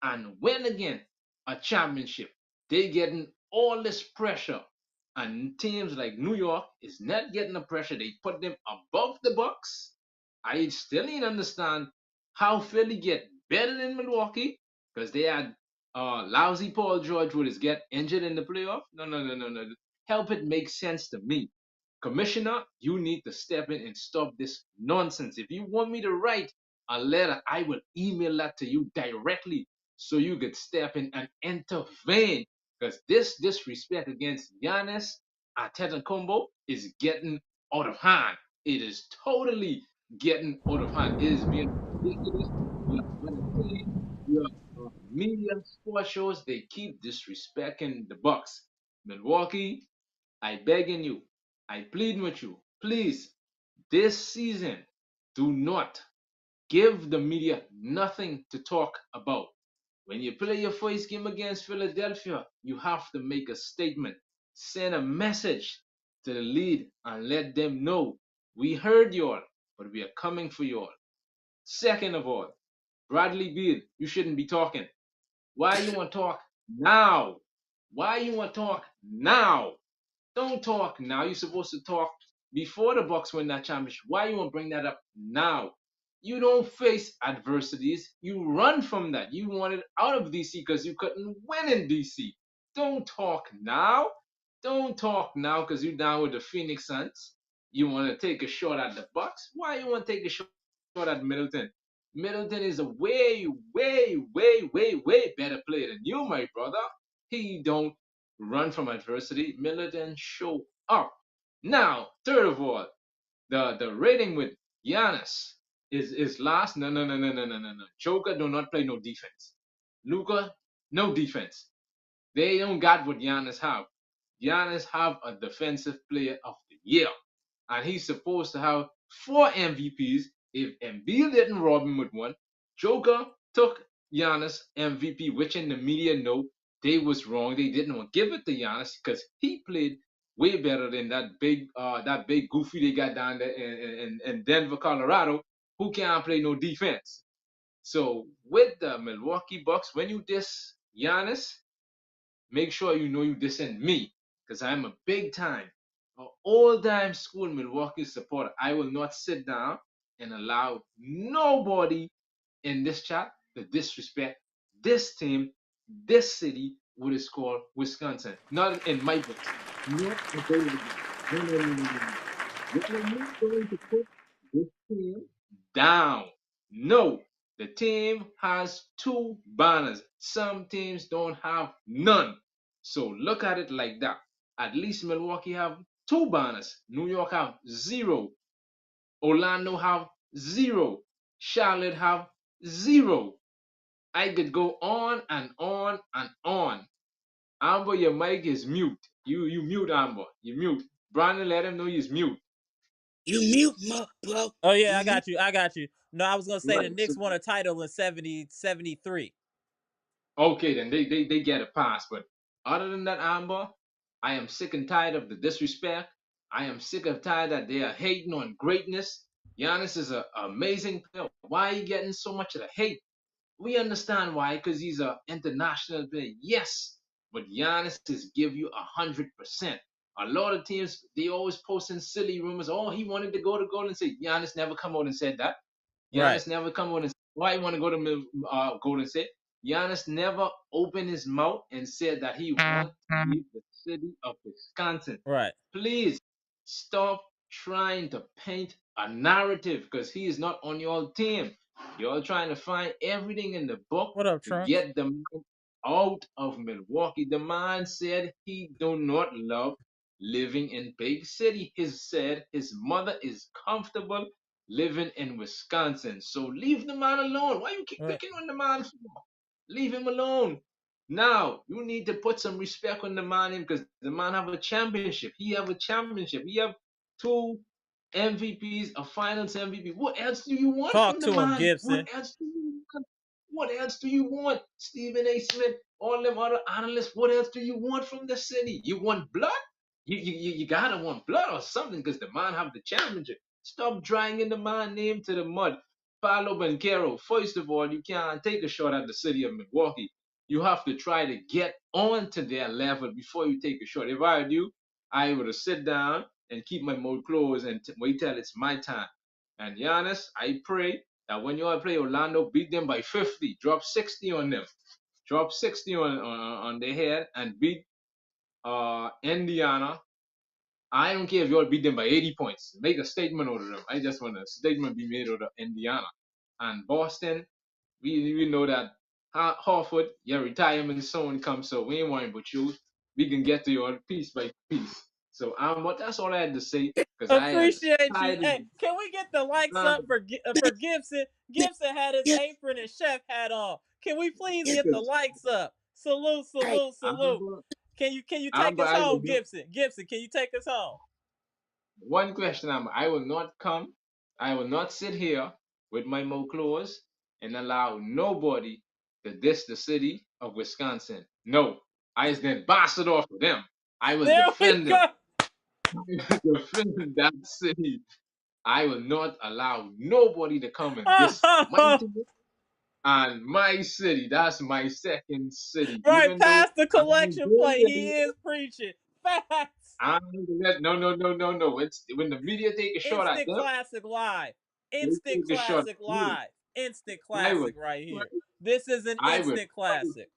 and win again a championship. They getting all this pressure, and teams like New York is not getting the pressure. They put them above the Bucks. I still didn't understand how Philly get better than Milwaukee because they had lousy Paul George would get injured in the playoff. No. Help it make sense to me. Commissioner, you need to step in and stop this nonsense. If you want me to write a letter, I will email that to you directly so you could step in and intervene. Because this disrespect against Giannis Antetokounmpo is getting out of hand. It is totally getting out of hand. It is being ridiculous. When I say your media sports shows, they keep disrespecting the Bucks. Milwaukee, I begging you, I plead with you, please, this season, do not give the media nothing to talk about. When you play your first game against Philadelphia, you have to make a statement, send a message to the lead and let them know we heard you all, but we are coming for you all. Second of all, Bradley Beal, you shouldn't be talking. Why you want to talk now? Why you want to talk now? Don't talk now. You're supposed to talk before the Bucks win that championship. Why you want to bring that up now? You don't face adversities. You run from that. You wanted out of DC because you couldn't win in DC. Don't talk now. Don't talk now because you're down with the Phoenix Suns. You want to take a shot at the Bucks? Why you want to take a shot at Middleton? Middleton is a way, way, way, way, way better player than you, my brother. He don't run from adversity. Middleton show up. Now, third of all, the rating with Giannis is last. No, no, no, no, no, no, no, no. Joker do not play no defense. Luka, no defense. They don't got what Giannis have. Giannis have a defensive player of the year, and he's supposed to have 4 MVPs. If Embiid didn't rob him with one, Joker took Giannis MVP, which in the media know they was wrong. They didn't want to give it to Giannis because he played way better than that big goofy they got down there in Denver, Colorado, who can't play no defense. So with the Milwaukee Bucks, when you diss Giannis, make sure you know you dissing me, because I'm a big time, old time school Milwaukee supporter. I will not sit down and allow nobody in this chat to disrespect this team, this city, what is called Wisconsin. Not in my books. Not available. No, no, no, no, no, no. When are you going to put this team down? No. The team has 2 banners. Some teams don't have none. So look at it like that. At least Milwaukee have 2 banners. New York have 0. Orlando have 0. Charlotte have 0. I could go on and on and on. Amber, your mic is mute. You mute, Amber. You mute. Brandon, let him know he's mute. You mute, bro. Oh yeah, I got you. I got you. No, I was gonna say the Right. Knicks won a title in 73. Okay, then they get a pass. But other than that, Amber, I am sick and tired of the disrespect. I am sick and tired that they are hating on greatness. Giannis is an amazing player. Why are you getting so much of the hate? We understand why, because he's an international player. Yes, but Giannis is give you 100%. A lot of teams, they always posting silly rumors. Oh, he wanted to go to Golden State. Giannis never come out and said that. Right. Giannis never come out and said why he want to go to Golden State. Giannis never opened his mouth and said that he wants to leave the city of Wisconsin. Right. Please stop trying to paint a narrative, because he is not on your team. You're trying to find everything in the book What up, to Trunks? get the man out of Milwaukee. The man said he do not love living in big city. He said his mother is comfortable living in Wisconsin. So leave the man alone. Why you keep Right. picking on the man for? Leave him alone. Now you need to put some respect on the man, because the man have a championship. He have a championship. He have 2 MVPs, a Finals MVP. What else do you want Talk from the to him, man? Gibson. What else do you want? What else do you want? Stephen A. Smith, all them other analysts. What else do you want from the city? You want blood? You gotta want blood or something, because the man have the championship. Stop dragging the man name to the mud. Paolo Banchero, first of all, you can't take a shot at the city of Milwaukee. You have to try to get onto their level before you take a shot. If I were you, I would have sit down and keep my mouth closed and wait till it's my time. And Giannis, I pray that when you all play Orlando, beat them by 50, drop 60 on them, drop 60 on their head, and beat Indiana. I don't care if you all beat them by 80 points. Make a statement out of them. I just want a statement be made out of Indiana. And Boston, we know that Horford, your retirement soon comes, so we ain't worrying about you. We can get to you all piece by piece. So that's all I had to say, because I am Appreciate you. tired of Hey, can we get the likes up for Gibson? Gibson had his Yeah, apron and chef hat on. Can we please yeah. get the likes up? Salute, Hey, salute, salute. Can you take Amber, us I will home, not. Gibson? Gibson, can you take us home? One question, Amber. I will not come. I will not sit here with my mouth closed and allow nobody to diss the city of Wisconsin. No, I is the ambassador for them. I will There we defend them. go. Defend that city. I will not allow nobody to come and diss my team and my city. That's my second city. Right Even though past the I'm collection plate. He good, is preaching. Facts. no. It's when the media take a shot at Instant them, classic live. they Instant take a shot classic at me. live. Instant I would classic right fight. here. This is an I would instant fight. classic.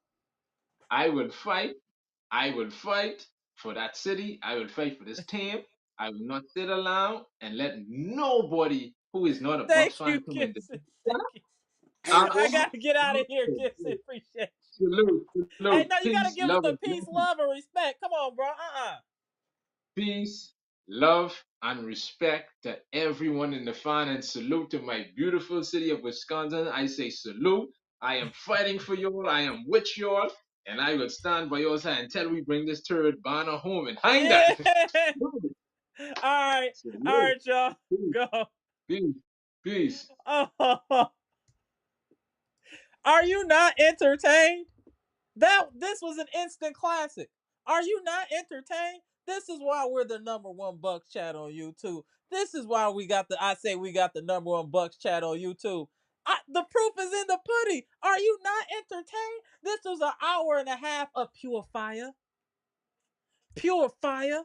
I would fight. I would fight for that city. I would fight for this team. I will not sit around and let nobody who is not a Thank Bucks fan you, come in. Gibson. Thank you. Hey, I man. gotta get out of here, Gibson. Appreciate you. Salute, Hey, salute, no, you gotta peace, give us love, the and peace, blessings. love, and respect. Come on, bro. Peace, love, and respect to everyone in the fan, and salute to my beautiful city of Wisconsin. I say salute. I am fighting for y'all. I am with y'all, and I will stand by your side until we bring this third banner home and hang that. Yeah. All Salute. right, y'all. Peace, Go. peace, peace. Oh, are you not entertained? This was an instant classic. Are you not entertained? This is why we're the #1 Bucks chat on YouTube. This is why we got the #1 Bucks chat on YouTube. The proof is in the pudding. Are you not entertained? This was an hour and a half of pure fire. Pure fire.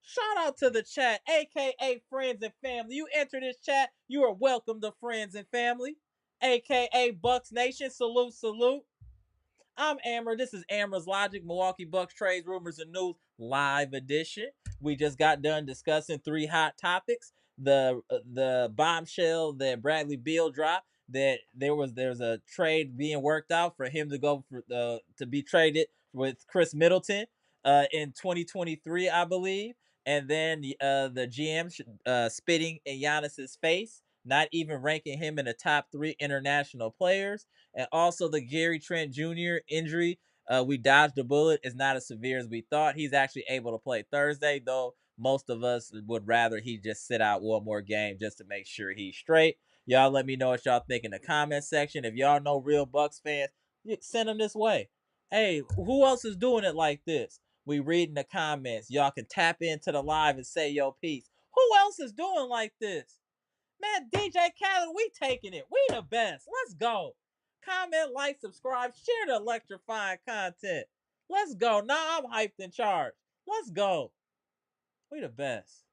Shout out to the chat, aka friends and family. You enter this chat, you are welcome to friends and family, aka Bucks Nation. Salute, salute. I'm Amber. This is Amber's Logic, Milwaukee Bucks trades, rumors, and news live edition. We just got done discussing 3 hot topics. The bombshell that Bradley Beal dropped, that there's a trade being worked out for him to go for to be traded with Khris Middleton in 2023, I believe. And then the GM spitting in Giannis's face, not even ranking him in the top 3 international players. And also the Gary Trent Jr. injury. We dodged the bullet. It's not as severe as we thought. He's actually able to play Thursday, though most of us would rather he just sit out one more game just to make sure he's straight. Y'all let me know what y'all think in the comment section. If y'all know real Bucks fans, send them this way. Hey, who else is doing it like this? We read in the comments. Y'all can tap into the live and say your piece. Who else is doing like this? Man, DJ Khaled, we taking it. We the best. Let's go. Comment, like, subscribe, share the electrifying content. Let's go. Now I'm hyped and charged. Let's go. We the best.